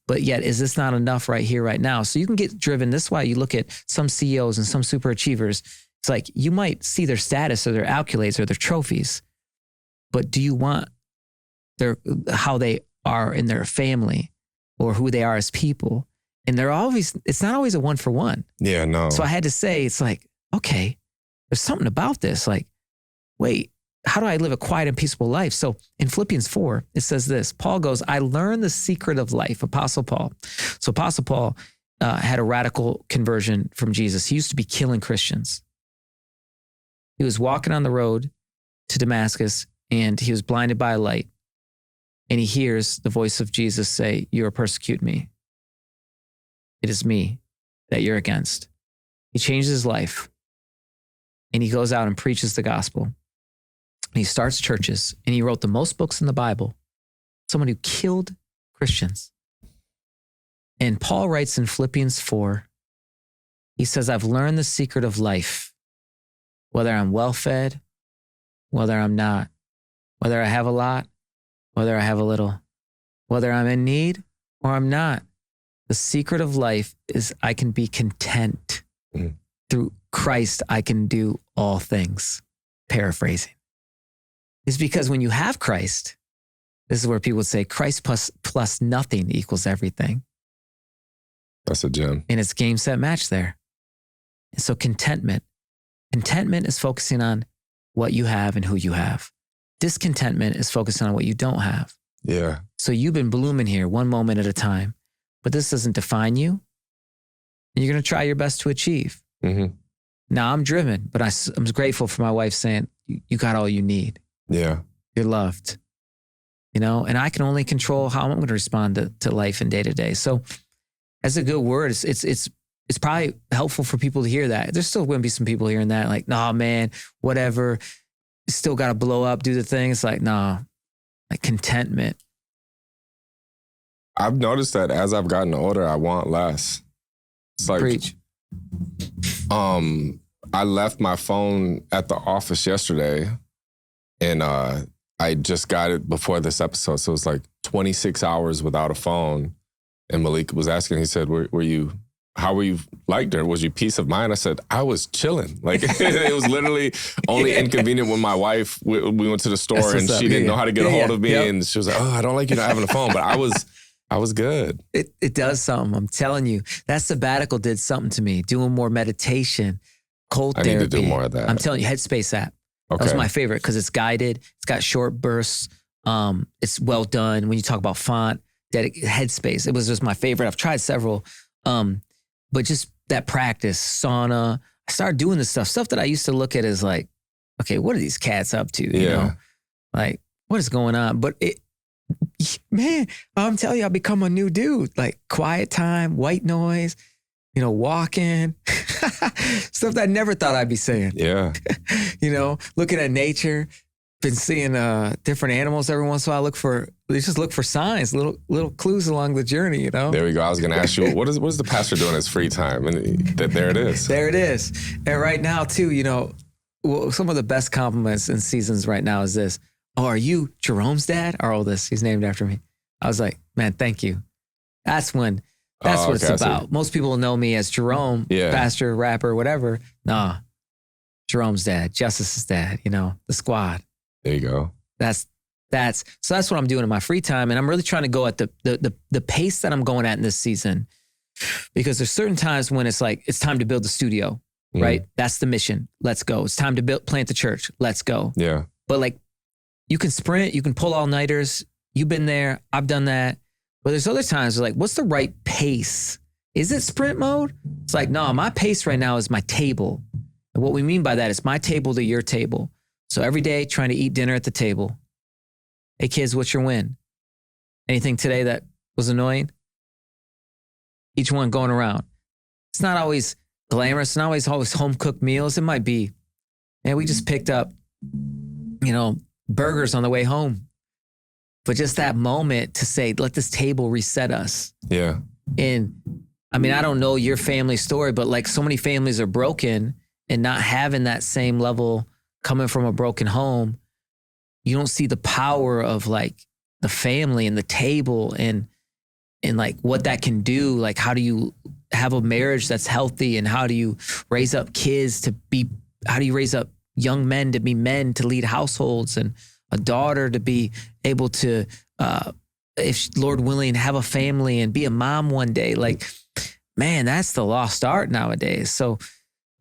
but yet is this not enough right here, right now? So you can get driven. This is why you look at some CEOs and some super achievers. It's like, you might see their status or their accolades or their trophies, but do you want how they are in their family or who they are as people? And it's not always a 1-for-1. Yeah, no. So I had to say, it's like, okay, there's something about this. Like, wait, how do I live a quiet and peaceable life? So in Philippians 4, it says this, Paul goes, I learned the secret of life, Apostle Paul. So Apostle Paul had a radical conversion from Jesus. He used to be killing Christians. He was walking on the road to Damascus, and he was blinded by a light. And he hears the voice of Jesus say, you are persecuting me. It is me that you're against. He changes his life, and he goes out and preaches the gospel. And he starts churches, and he wrote the most books in the Bible. Someone who killed Christians. And Paul writes in Philippians 4, he says, I've learned the secret of life, whether I'm well-fed, whether I'm not, whether I have a lot, whether I have a little, whether I'm in need or I'm not. The secret of life is I can be content. Mm-hmm. Through Christ, I can do all things. Paraphrasing. It's because when you have Christ, this is where people would say Christ plus nothing equals everything. That's a gem. And it's game, set, match there. And so contentment is focusing on what you have and who you have. Discontentment is focusing on what you don't have. Yeah. So you've been blooming here one moment at a time, but this doesn't define you. And you're going to try your best to achieve. Mm-hmm. Now I'm driven, but I'm grateful for my wife saying, you got all you need. Yeah. You're loved, and I can only control how I'm going to respond to life and day to day. So as a good word, it's probably helpful for people to hear that. There's still going to be some people hearing that like, nah, man, whatever. Still got to blow up, do the thing. It's like, nah, like contentment. I've noticed that as I've gotten older, I want less. It's like, preach. I left my phone at the office yesterday, and I just got it before this episode. So it was like 26 hours without a phone. And Malik was asking, he said, how were you like there? Was you peace of mind? I said, I was chilling. Like it was literally only inconvenient when my wife, we went to the store and she didn't know how to get a hold of me. Yep. And she was like, oh, I don't like you not having a phone. But I was good. It does something. I'm telling you, that sabbatical did something to me. Doing more meditation, cold therapy. I need to do more of that. I'm telling you, Headspace app. That was my favorite because it's guided. It's got short bursts. It's well done. When you talk about font, headspace, it was just my favorite. I've tried several, but just that practice, sauna. I started doing this stuff that I used to look at as like, okay, what are these cats up to? You know, like what is going on? But man, I'm telling you, I become a new dude. Like quiet time, white noise, walking, stuff that I never thought I'd be saying. Yeah. Looking at nature, been seeing different animals every once in a while. Look for signs, little clues along the journey, There we go. I was going to ask you, what is the pastor doing in his free time? And there it is. There it is. And right now too, some of the best compliments in seasons right now is this. Oh, are you Jerome's dad? Our oldest, he's named after me. I was like, man, thank you. That's what it's about. Most people know me as Jerome, pastor, rapper, whatever. Nah, Jerome's dad, Justice's dad, the squad. There you go. So that's what I'm doing in my free time. And I'm really trying to go at the pace that I'm going at in this season, because there's certain times when it's like, it's time to build the studio, right? That's the mission. Let's go. It's time to plant the church. Let's go. Yeah. But like, you can sprint, you can pull all-nighters. You've been there. I've done that. But there's other times like, what's the right pace? Is it sprint mode? It's like, no, my pace right now is my table. And what we mean by that is my table to your table. So every day trying to eat dinner at the table. Hey kids, what's your win? Anything today that was annoying? Each one going around. It's not always glamorous. It's not always home-cooked meals. It might be, man, we just picked up, burgers on the way home. But just that moment to say, let this table reset us. Yeah. And I mean, I don't know your family story, but like so many families are broken and not having that same level coming from a broken home. You don't see the power of like the family and the table and like what that can do. Like, how do you have a marriage that's healthy, and how do you raise up kids how do you raise up young men to be men to lead households, and a daughter to be able to, if Lord willing, have a family and be a mom one day. Like, man, that's the lost art nowadays. So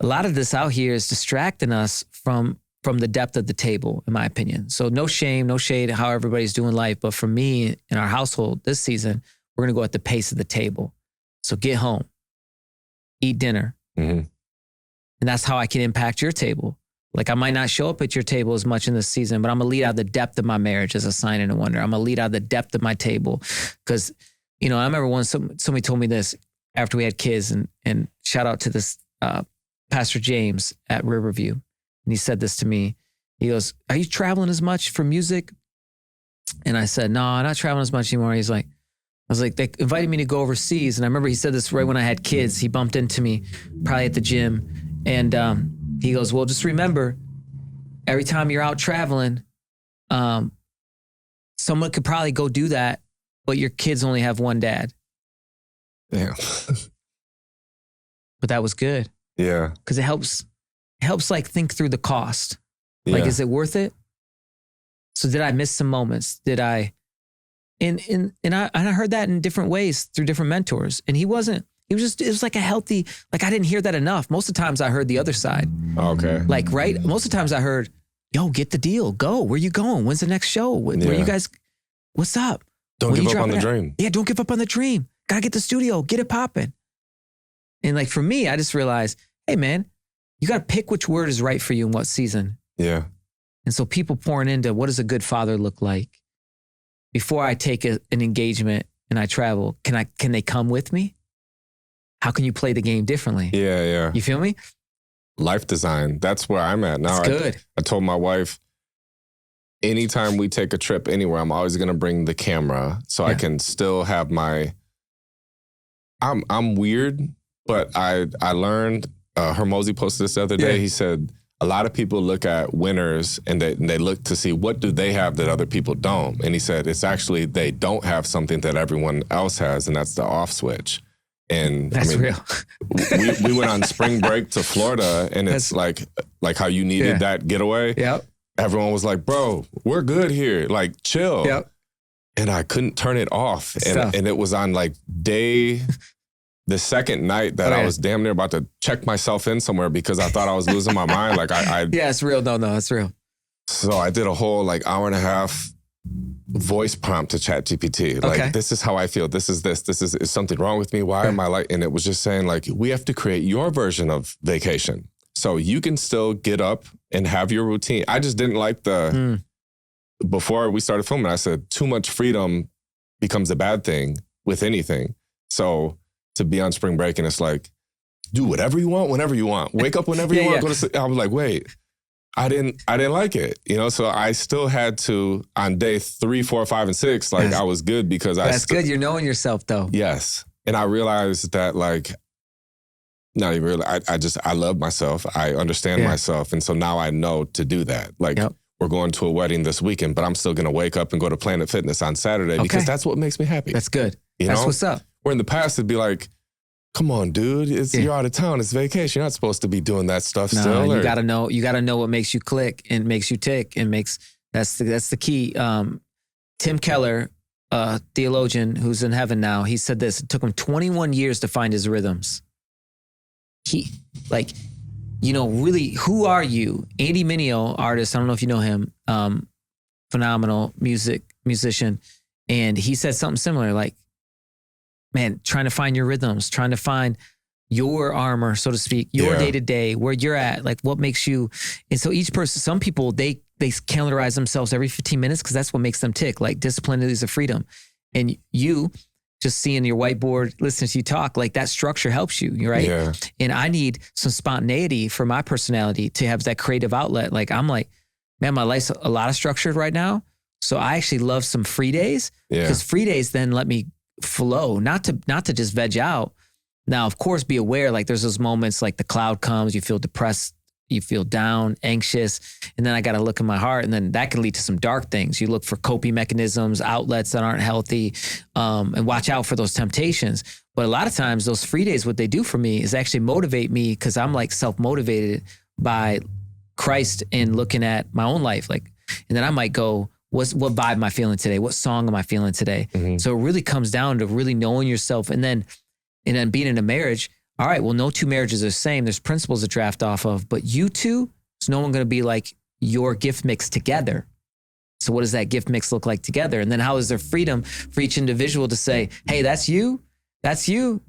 a lot of this out here is distracting us from the depth of the table, in my opinion. So no shame, no shade how everybody's doing life. But for me in our household this season, we're going to go at the pace of the table. So get home, eat dinner. Mm-hmm. And that's how I can impact your table. Like, I might not show up at your table as much in this season, but I'm going to lead out the depth of my marriage as a sign and a wonder. I'm going to lead out the depth of my table. Because, I remember once somebody told me this after we had kids, and shout out to this Pastor James at Riverview. And he said this to me. He goes, are you traveling as much for music? And I said, no, I'm not traveling as much anymore. He's like, I was like, they invited me to go overseas. And I remember he said this right when I had kids. He bumped into me probably at the gym. And he goes, well, just remember, every time you're out traveling, someone could probably go do that, but your kids only have one dad. Damn. But that was good. Yeah. Because it helps like think through the cost. Like, is it worth it? So did I miss some moments? Did I? And I heard that in different ways through different mentors. And it was like a healthy, like, I didn't hear that enough. Most of the times I heard the other side. Okay. Like, right? Most of the times I heard, yo, get the deal. Go. Where you going? When's the next show? Where you guys, what's up? Don't give up on the dream. Yeah, don't give up on the dream. Gotta get the studio. Get it popping. And like, for me, I just realized, hey, man, you got to pick which word is right for you in what season. Yeah. And so people pouring into what does a good father look like? Before I take an engagement and I travel, can they come with me? How can you play the game differently? Yeah. You feel me? Life design. That's where I'm at now. That's good. I told my wife, anytime we take a trip anywhere, I'm always going to bring the camera so I can still have my, I'm weird, but I learned, Hermosi posted this the other day. He said, a lot of people look at winners and they look to see what do they have that other people don't. And he said, it's actually, they don't have something that everyone else has, and that's the off switch. And that's real. we went on spring break to Florida, and it's like how you needed that getaway. Yep. Everyone was like, bro, we're good here. Like, chill. Yep. And I couldn't turn it off. And it was on like day the second night that I was damn near about to check myself in somewhere because I thought I was losing my mind. Like yeah, it's real. No, it's real. So I did a whole like hour and a half voice prompt to ChatGPT. Like, this is how I feel. This is something wrong with me? Why am I like, and it was just saying like, we have to create your version of vacation. So you can still get up and have your routine. I just didn't like before we started filming, I said, too much freedom becomes a bad thing with anything. So to be on spring break and it's like, do whatever you want, whenever you want. Wake up whenever you want. Go to sleep. I was like, wait, I didn't like it. You know, so I still had to, on day 3, 4, 5, and 6, like I was good because That's good. You're knowing yourself though. Yes. And I realized that like, not even really, I love myself. I understand myself. And so now I know to do that. Like we're going to a wedding this weekend, but I'm still going to wake up and go to Planet Fitness on Saturday because that's what makes me happy. That's good. That's what's up. Where in the past it'd be like, come on, dude, you're out of town. It's vacation. You're not supposed to be doing that stuff still. You gotta know. You gotta know what makes you click and makes you tick and that's the key. Tim Keller, theologian who's in heaven now, he said this. It took him 21 years to find his rhythms. Really, who are you? Andy Mineo, artist. I don't know if you know him. Phenomenal musician, and he said something similar. Like, man, trying to find your rhythms, trying to find your armor, so to speak, your day to day, where you're at, like what makes you. And so each person, some people, they calendarize themselves every 15 minutes because that's what makes them tick. Like discipline is a freedom. And you just seeing your whiteboard, listening to you talk, like that structure helps you, right? Yeah. And I need some spontaneity for my personality to have that creative outlet. Like I'm like, man, my life's a lot of structured right now. So I actually love some free days because free days then let me flow, not to just veg out. Now, of course, be aware, like there's those moments like the cloud comes, you feel depressed, you feel down, anxious, and then I got to look in my heart, and then that can lead to some dark things. You look for coping mechanisms, outlets that aren't healthy, and watch out for those temptations. But a lot of times those free days, what they do for me is actually motivate me because I'm like self-motivated by Christ and looking at my own life. Like, and then I might go, what vibe am I feeling today? What song am I feeling today? Mm-hmm. So it really comes down to really knowing yourself and then being in a marriage. All right, well, no two marriages are the same. There's principles to draft off of, but you two, is no one going to be like your gift mix together. So what does that gift mix look like together? And then how is there freedom for each individual to say, hey, that's you,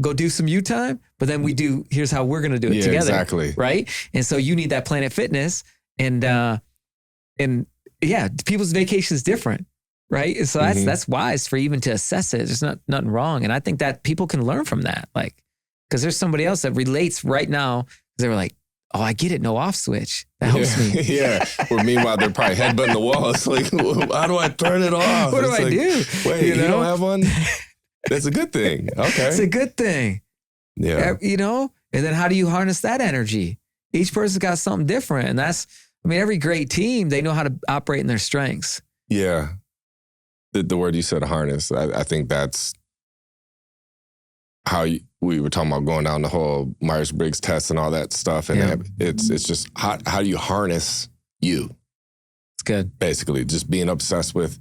go do some you time. But then here's how we're going to do it together. Exactly. Right. And so you need that Planet Fitness and people's vacation is different. Right. And so that's wise for even to assess it. There's nothing wrong. And I think that people can learn from that. Like, because there's somebody else that relates right now. They were like, oh, I get it. No off switch. That helps me. Yeah. Or meanwhile, they're probably headbutting the wall. It's like, how do I turn it off? What do I do? Wait, you don't have one? That's a good thing. Okay. It's a good thing. Yeah. And then how do you harness that energy? Each person's got something different. And every great team, they know how to operate in their strengths. Yeah. The word you said, harness, I think that's how we were talking about going down the whole Myers-Briggs test and all that stuff. And it's just how do you harness you? It's good. Basically, just being obsessed with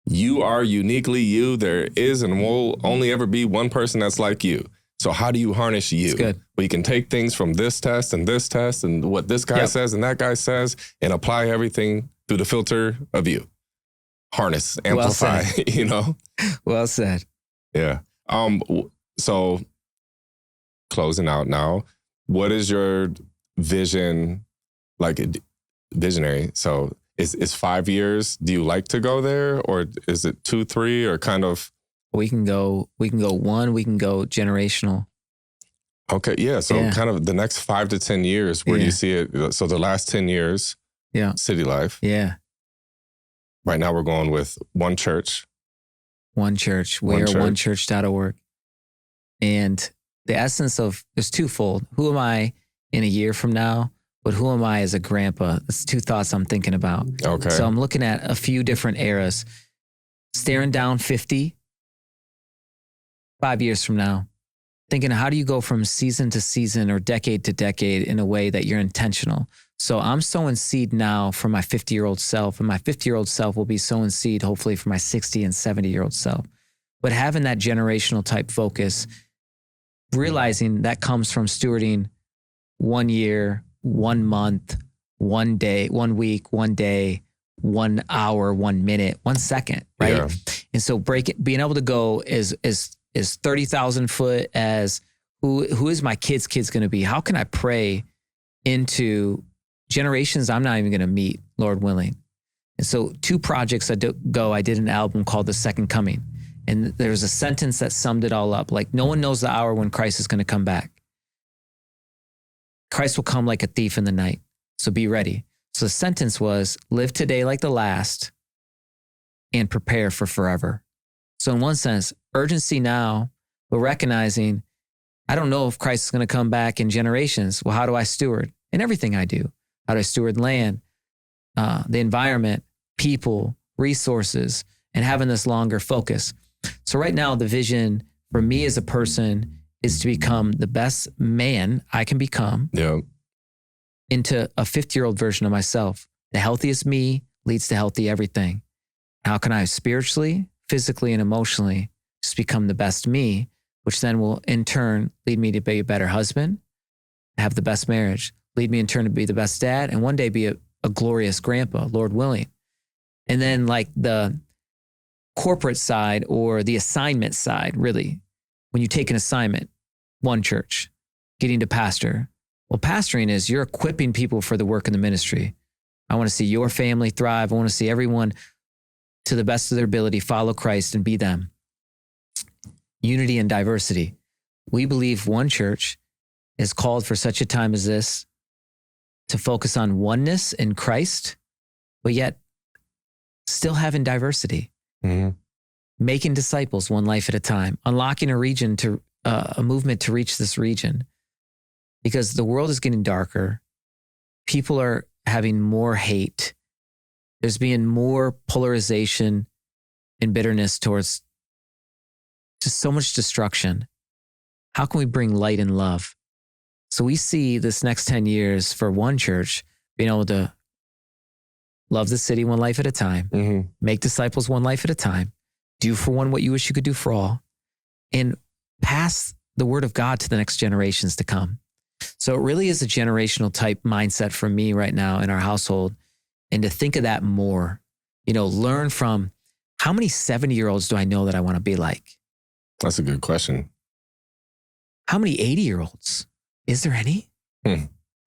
you are uniquely you. There is and will only ever be one person that's like you. So how do you harness you? It's good. Well, you can take things from this test and what this guy says and that guy says and apply everything through the filter of you. Harness, amplify, Well said. Yeah. So closing out now, what is your vision, like visionary? So is 5 years, do you like to go there or is it 2, 3 or kind of? We can go 1, we can go generational. Okay. Yeah. So kind of the next 5 to 10 years, where do you see it? So the last 10 years, city life. Yeah. Right now we're going with one church. One church. We are onechurch.org. And the essence of it's twofold. Who am I in a year from now? But who am I as a grandpa? That's 2 thoughts I'm thinking about. Okay. So I'm looking at a few different eras. Staring down 50, 5 years from now. Thinking, how do you go from season to season or decade to decade in a way that you're intentional? So I'm sowing seed now for my 50-year-old self, and my 50-year-old self will be sowing seed hopefully for my 60 and 70-year-old self. But having that generational type focus, realizing that comes from stewarding 1 year, 1 month, 1 day, 1 week, 1 day, 1 hour, 1 minute, 1 second, right? Yeah. And so being able to go is 30,000 foot as who is my kid's going to be? How can I pray into generations I'm not even going to meet, Lord willing? And so 2 projects ago, I did an album called The Second Coming. And there was a sentence that summed it all up. Like, no one knows the hour when Christ is going to come back. Christ will come like a thief in the night. So be ready. So the sentence was, live today like the last and prepare for forever. So in one sense, urgency now, but recognizing, I don't know if Christ is going to come back in generations. Well, how do I steward in everything I do? How do I steward land, the environment, people, resources, and having this longer focus? So right now, the vision for me as a person is to become the best man I can become into a 50-year-old version of myself. The healthiest me leads to healthy everything. How can I spiritually, physically, and emotionally just become the best me, which then will in turn lead me to be a better husband, have the best marriage, lead me in turn to be the best dad, and one day be a glorious grandpa, Lord willing. And then like the corporate side or the assignment side, really, when you take an assignment, one church, getting to pastor. Well, pastoring is you're equipping people for the work in the ministry. I want to see your family thrive. I want to see everyone to the best of their ability follow Christ and be them. Unity and diversity. We believe one church is called for such a time as this to focus on oneness in Christ, but yet still having diversity. Mm-hmm. Making disciples one life at a time, unlocking a region to a movement to reach this region, because the world is getting darker. People are having more hate. There's being more polarization and bitterness towards just so much destruction. How can we bring light and love? So we see this next 10 years for one church being able to love the city one life at a time, make disciples one life at a time, do for one what you wish you could do for all, and pass the word of God to the next generations to come. So it really is a generational type mindset for me right now in our household. And to think of that more, learn from how many 70-year-olds do I know that I want to be like? That's a good question. How many 80-year-olds? Is there any?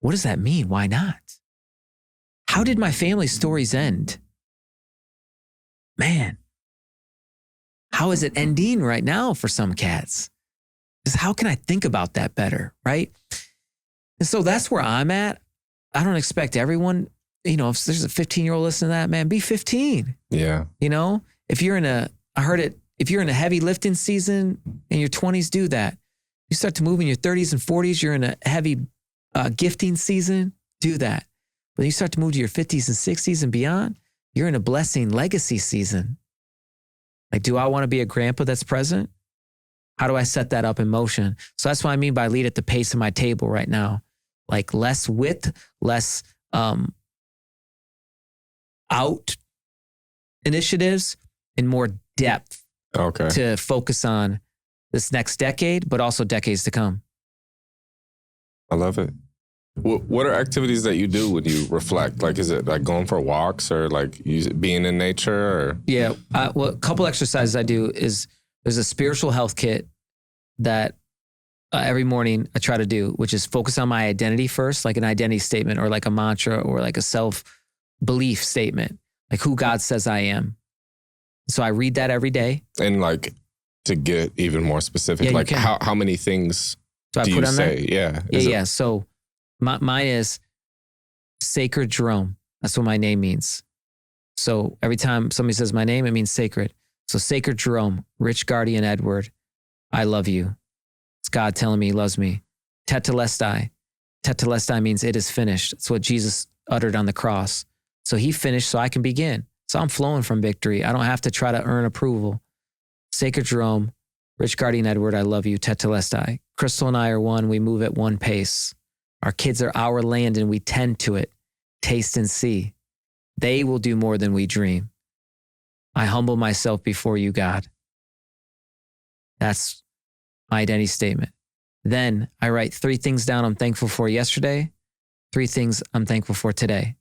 What does that mean? Why not? How did my family stories end? Man, how is it ending right now for some cats? Just how can I think about that better, right? And so that's where I'm at. I don't expect everyone, if there's a 15-year-old listening to that, man, be 15. Yeah. If you're in a heavy lifting season in your 20s, do that. You start to move in your 30s and 40s, you're in a heavy gifting season, do that. But you start to move to your 50s and 60s and beyond, you're in a blessing legacy season. Like, do I want to be a grandpa that's present? How do I set that up in motion? So that's what I mean by lead at the pace of my table right now. Like less width, less out initiatives, and more depth to focus on this next decade, but also decades to come. I love it. What are activities that you do when you reflect? Like, is it like going for walks or like being in nature? Or? Yeah. A couple exercises I do is there's a spiritual health kit that every morning I try to do, which is focus on my identity first, like an identity statement or like a mantra or like a self-belief statement, like who God says I am. So I read that every day. And like to get even more specific, like how many things do you say? That? Yeah. So mine is Sacred Jerome. That's what my name means. So every time somebody says my name, it means sacred. So Sacred Jerome, Rich Guardian Edward, I love you. It's God telling me he loves me. Tetelestai. Tetelestai means it is finished. It's what Jesus uttered on the cross. So he finished so I can begin. So I'm flowing from victory. I don't have to try to earn approval. Sacred Jerome, Rich Guardian Edward, I love you. Tetelestai. Crystal and I are one. We move at one pace. Our kids are our land and we tend to it. Taste and see. They will do more than we dream. I humble myself before you, God. That's my identity statement. Then I write 3 things down I'm thankful for yesterday, 3 things I'm thankful for today.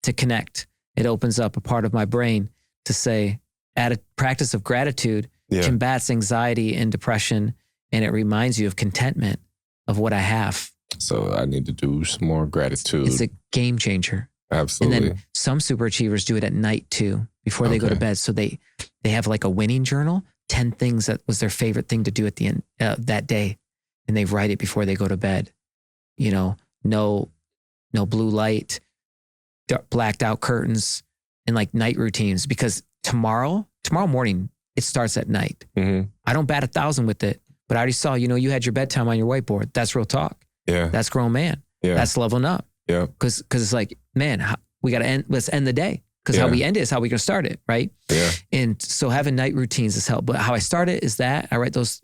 To connect, it opens up a part of my brain to say, a practice of gratitude combats anxiety and depression, and it reminds you of contentment of what I have. So I need to do some more gratitude. It's a game changer. Absolutely. And then some super achievers do it at night too, before they go to bed. So they have like a winning journal, 10 things that was their favorite thing to do at the end that day. And they write it before they go to bed. You know, no blue light, blacked out curtains, and like night routines. Because tomorrow morning, it starts at night. Mm-hmm. I don't bat 1,000 with it, but I already saw, you had your bedtime on your whiteboard. That's real talk. Yeah. That's grown man. Yeah. That's leveling up. Yeah. Because it's like, man, we got to let's end the day. Because how we end it is how we can start it, right? Yeah. And so having night routines has helped. But how I start it is that I write those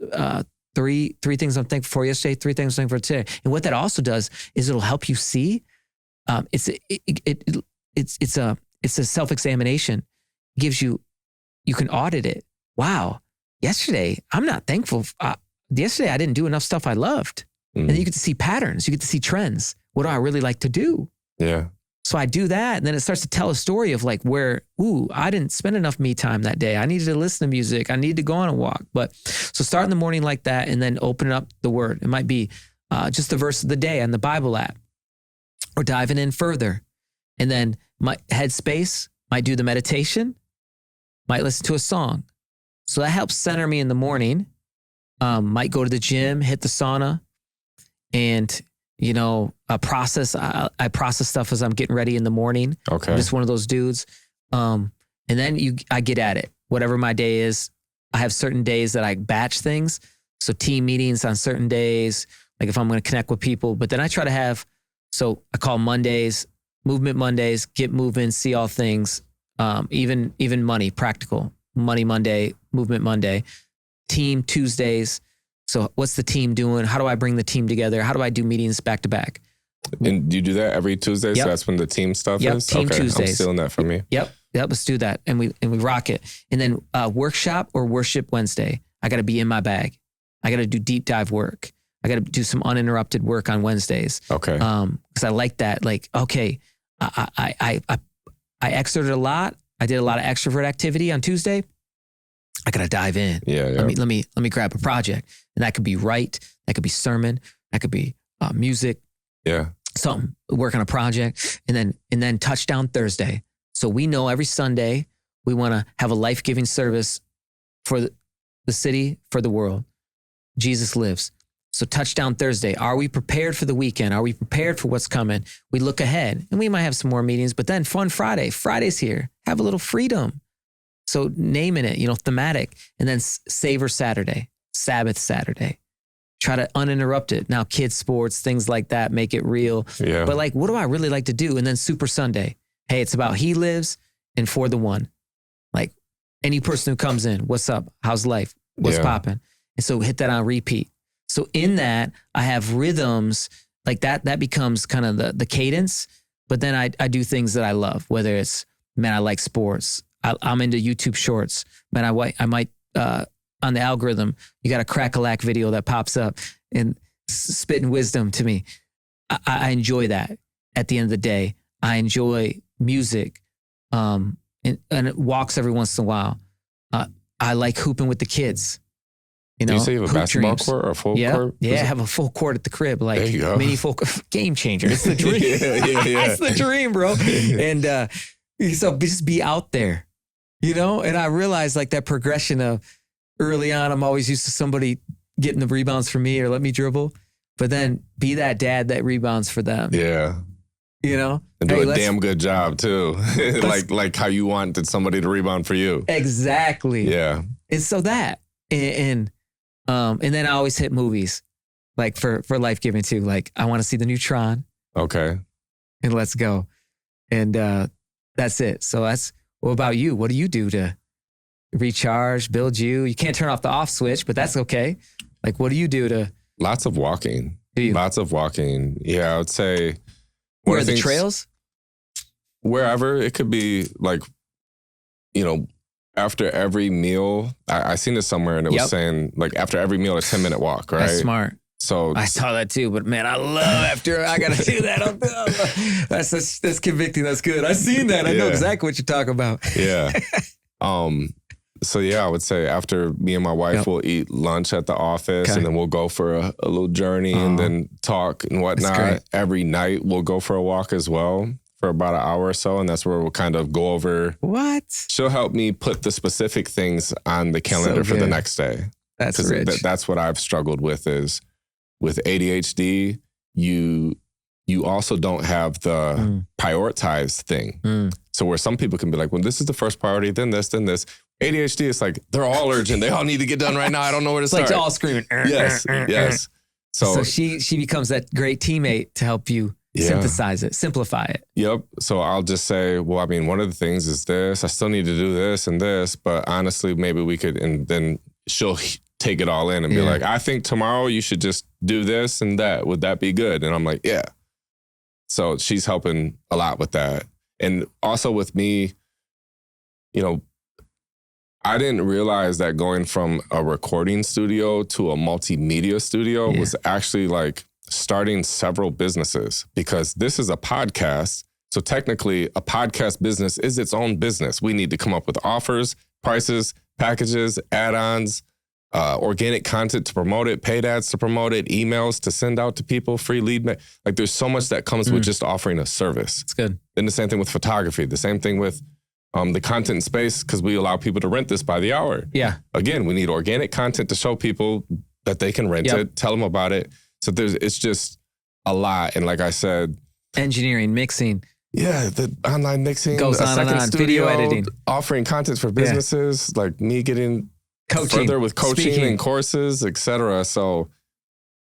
three things I'm thankful for yesterday, 3 things I'm thankful for today. And what that also does is it'll help you see. It's a self-examination. It gives you can audit it. Wow, yesterday I'm not thankful. Yesterday I didn't do enough stuff I loved. And then you get to see patterns. You get to see trends. What do I really like to do? Yeah. So I do that, and then it starts to tell a story of like I didn't spend enough me time that day. I needed to listen to music. I needed to go on a walk. But so start in the morning like that, and then open up the word. It might be just the verse of the day on the Bible app, or diving in further. And then my headspace might do the meditation, might listen to a song. So that helps center me in the morning. Might go to the gym, hit the sauna, and I process stuff as I'm getting ready in the morning. Okay. I'm just one of those dudes. And then I get at it. Whatever my day is, I have certain days that I batch things. So team meetings on certain days, like if I'm going to connect with people, but then I try to have, so I call Mondays, Movement Mondays, get moving, see all things, even money, practical, Money Monday, Movement Monday, Team Tuesdays. So what's the team doing? How do I bring the team together? How do I do meetings back to back? And you do that every Tuesday? Yep. So that's when the team stuff is? Team Tuesdays. I'm stealing that from you. Yep, let's do that. And we rock it. And then workshop or worship Wednesday. I got to be in my bag. I got to do deep dive work. I got to do some uninterrupted work on Wednesdays. Okay. Because I like that. Like, okay, I exerted a lot. I did a lot of extrovert activity on Tuesday. I gotta dive in. Yeah. Let me grab a project, and that could be that could be sermon, that could be music. Yeah. Something. Work on a project, and then touchdown Thursday. So we know every Sunday we want to have a life-giving service for the city, for the world. Jesus lives. So touchdown Thursday. Are we prepared for the weekend? Are we prepared for what's coming? We look ahead, and we might have some more meetings. But then Fun Friday. Friday's here. Have a little freedom. So naming it, thematic, and then Savor Saturday, Sabbath Saturday. Try to uninterrupt it. Now, kids sports, things like that, make it real. Yeah. But like, what do I really like to do? And then Super Sunday. Hey, it's about He lives and for the one. Like any person who comes in, what's up? How's life? What's popping? And so hit that on repeat. So in that, I have rhythms like that. That becomes kind of the cadence. But then I do things that I love, whether it's, man, I like sports. I'm into YouTube shorts. Man, I might on the algorithm, you got a crack-a-lack video that pops up and spitting wisdom to me. I enjoy that at the end of the day. I enjoy music and it walks every once in a while. I like hooping with the kids. Do you say you have a basketball court or a full court? Yeah, I have a full court at the crib, like there you go. mini full game changer. It's the dream. yeah. It's the dream, bro. And so just be out there, And I realized like that progression of early on, I'm always used to somebody getting the rebounds for me or let me dribble, but then be that dad that rebounds for them. Yeah. And do a damn good job too. like how you wanted somebody to rebound for you. Exactly. Yeah. And so that, and then I always hit movies like for life giving too. Like I want to see the new Tron. Okay. And let's go. And that's it. So what about you? What do you do to recharge, build you? You can't turn off the off switch, but that's okay. Like, what do you do to? Lots of walking. Do you? Lots of walking. Yeah, I would say. Where are the trails? Wherever. It could be like, after every meal. I seen this somewhere and it was saying like after every meal, a 10-minute walk, right? That's smart. So I saw that too, but man, I love after I got to do that. That's convicting. That's good. I seen that. I know exactly what you're talking about. Yeah. So yeah, I would say after me and my wife will eat lunch at the office, and then we'll go for a little journey and then talk and whatnot. Every night we'll go for a walk as well for about an hour or so. And that's where we'll kind of go over. What? She'll help me put the specific things on the calendar for the next day. That's rich. That's what I've struggled with is with ADHD, you also don't have the prioritized thing. So where some people can be like, well, this is the first priority, then this, then this. ADHD is like, they're all urgent. They all need to get done right now. I don't know where to start. It's like all screaming. Yes. So she becomes that great teammate to help you synthesize it, simplify it. Yep. So I'll just say, well, I mean, one of the things is this. I still need to do this and this, but honestly, maybe we could, and then she'll take it all in and be like, I think tomorrow you should just do this and that. Would that be good? And I'm like, yeah. So she's helping a lot with that. And also with me, I didn't realize that going from a recording studio to a multimedia studio was actually like starting several businesses, because this is a podcast. So technically a podcast business is its own business. We need to come up with offers, prices, packages, add-ons, organic content to promote it, paid ads to promote it, emails to send out to people, free lead. Like there's so much that comes with just offering a service. It's good. Then the same thing with photography, the same thing with the content and space, because we allow people to rent this by the hour. Yeah. Again, we need organic content to show people that they can rent it, tell them about it. So it's just a lot. And like I said, engineering, mixing. Yeah, the online mixing, goes on and on. Video editing, offering content for businesses, like me getting further with coaching and courses, etc. So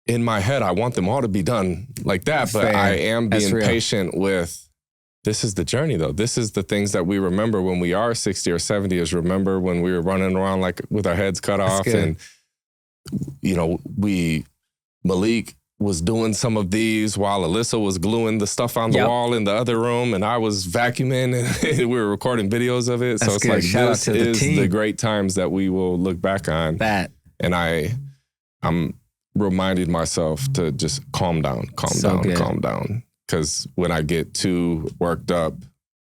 in my head, I want them all to be done like that, but I am being patient with, this is the journey though. This is the things that we remember when we are 60 or 70 is remember when we were running around like with our heads cut off and, Malik was doing some of these while Alyssa was gluing the stuff on the wall in the other room and I was vacuuming and we were recording videos of it. So it's like, this is the great times that we will look back on. And I'm reminding myself to just calm down. Because when I get too worked up,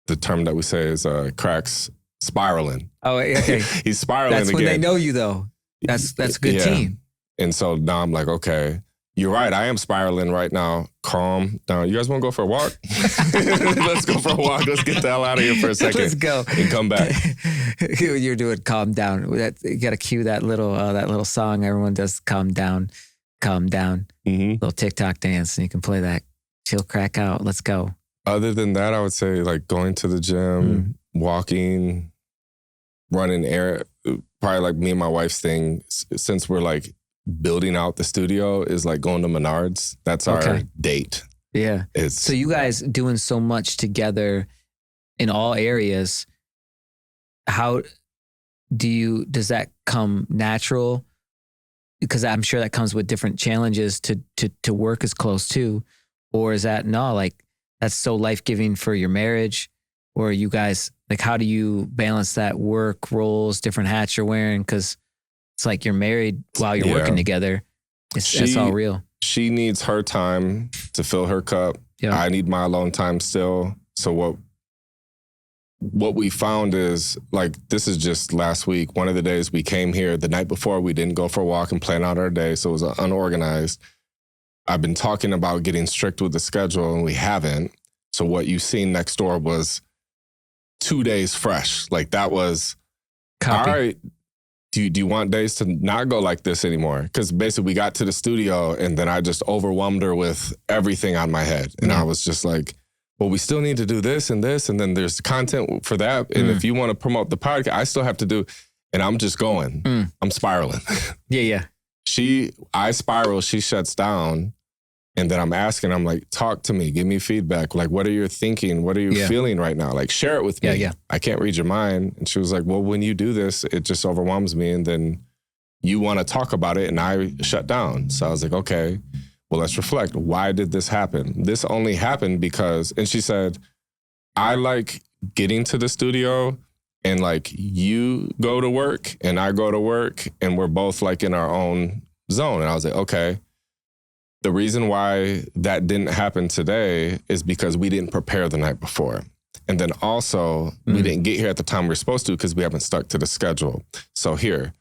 the term that we say is cracks spiraling. Oh, okay. He's spiraling That's again. When they know you, though. That's a good team. And so now I'm like, okay, you're right. I am spiraling right now. Calm down. You guys want to go for a walk? Let's go for a walk. Let's get the hell out of here for a second. Let's go. And come back. You're doing calm down. You got to cue that little song everyone does, calm down. Little TikTok dance, and you can play that. Chill, crack out. Let's go. Other than that, I would say like going to the gym, walking, running air. Probably like me and my wife's thing, since we're like building out the studio, is like going to Menards. That's our date. Yeah. So you guys doing so much together in all areas. How does that come natural? Because I'm sure that comes with different challenges to work as close to. Or is that, no, like that's so life-giving for your marriage? Or you guys, like, how do you balance that work roles, different hats you're wearing? Because it's like you're married while you're working together. It's all real. She needs her time to fill her cup. Yeah. I need my alone time still. So what we found is, like, this is just last week. One of the days we came here, the night before, we didn't go for a walk and plan out our day. So it was unorganized. I've been talking about getting strict with the schedule and we haven't. So what you seen next door was 2 days fresh. Like that was, all right, do you want days to not go like this anymore? Because basically we got to the studio and then I just overwhelmed her with everything on my head. And I was just like, well, we still need to do this and this. And then there's content for that. And if you want to promote the podcast, I still have to do, and I'm just going, I'm spiraling. Yeah. I spiral, she shuts down. And then I'm asking, I'm like, talk to me, give me feedback. Like, what are you thinking? What are you feeling right now? Like, share it with me. Yeah. I can't read your mind. And she was like, well, when you do this, it just overwhelms me. And then you want to talk about it and I shut down. So I was like, okay, well, let's reflect. Why did this happen? This only happened because, and she said, I like getting to the studio and like you go to work and I go to work and we're both like in our own zone. And I was like, okay. The reason why that didn't happen today is because we didn't prepare the night before. And then also, we didn't get here at the time we were supposed to because we haven't stuck to the schedule. So here,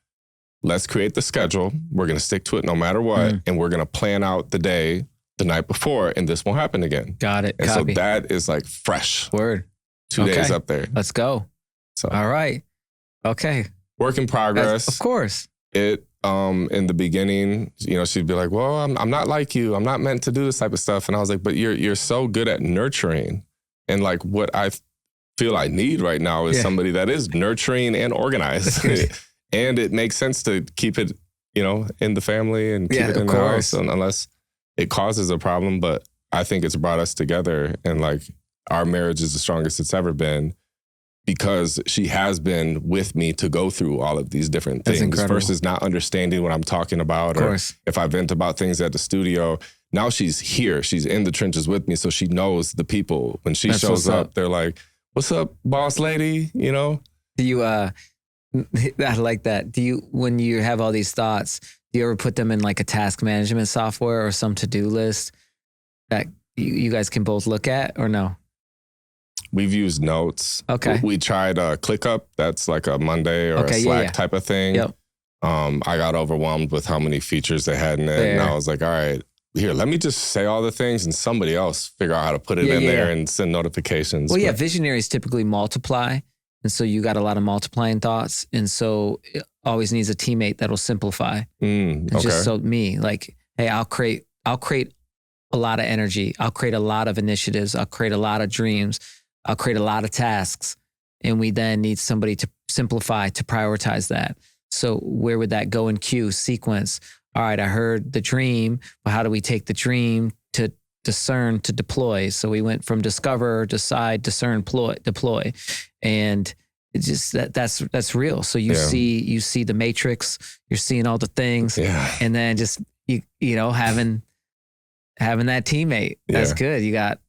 let's create the schedule. We're going to stick to it no matter what. And we're going to plan out the day the night before, and this won't happen again. Got it. And Copy. so that is like fresh. Word. 2 days up there. Let's go. So all right. Okay. Work in progress. Of course. It in the beginning, you know, she'd be like, well, I'm not like you. I'm not meant to do this type of stuff. And I was like, but you're so good at nurturing. And like what I feel I need right now is somebody that is nurturing and organized. And it makes sense to keep it, you know, in the family and keep it in the house, unless it causes a problem. But I think it's brought us together, and like our marriage is the strongest it's ever been because she has been with me to go through all of these different things versus not understanding what I'm talking about. Or if I vent about things at the studio, now she's here. She's in the trenches with me. So she knows the people. When she shows up, they're like, what's up, boss lady? You know? Do you, I like that. Do you, when you have all these thoughts, do you ever put them in like a task management software or some to-do list that you guys can both look at, or no? We've used Notes. Okay. We tried ClickUp. That's like a Monday or a Slack type of thing. Yep. I got overwhelmed with how many features they had in it. And I was like, all right, here, let me just say all the things and somebody else figure out how to put it in there and send notifications. Well, visionaries typically multiply. And so you got a lot of multiplying thoughts. And so it always needs a teammate that'll simplify. Just so me, like, hey, I'll create a lot of energy. I'll create a lot of initiatives. I'll create a lot of dreams. I'll create a lot of tasks. And we then need somebody to simplify, to prioritize that. So where would that go in queue, sequence? All right, I heard the dream, but how do we take the dream to discern, to deploy? So we went from discover, decide, discern, deploy. And it's just that's real. So you see the matrix, you're seeing all the things, and then just you know, having that teammate. That's good. You got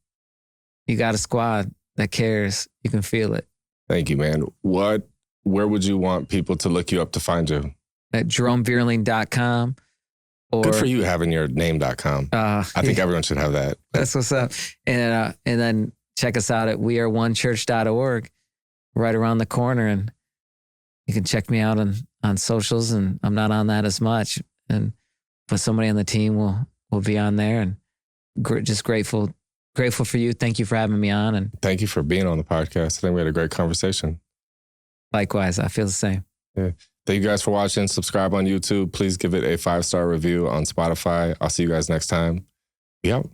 a squad that cares. You can feel it. Thank you, man. Where would you want people to look you up to find you? At JeromeVierling.com. Good for you having your name.com. I think everyone should have that. That's what's up. And then check us out at weareonechurch.org, right around the corner. And you can check me out on socials, and I'm not on that as much. But somebody on the team will be on there, and just grateful for you. Thank you for having me on. And thank you for being on the podcast. I think we had a great conversation. Likewise, I feel the same. Yeah. Thank you guys for watching. Subscribe on YouTube. Please give it a 5-star review on Spotify. I'll see you guys next time. Be out.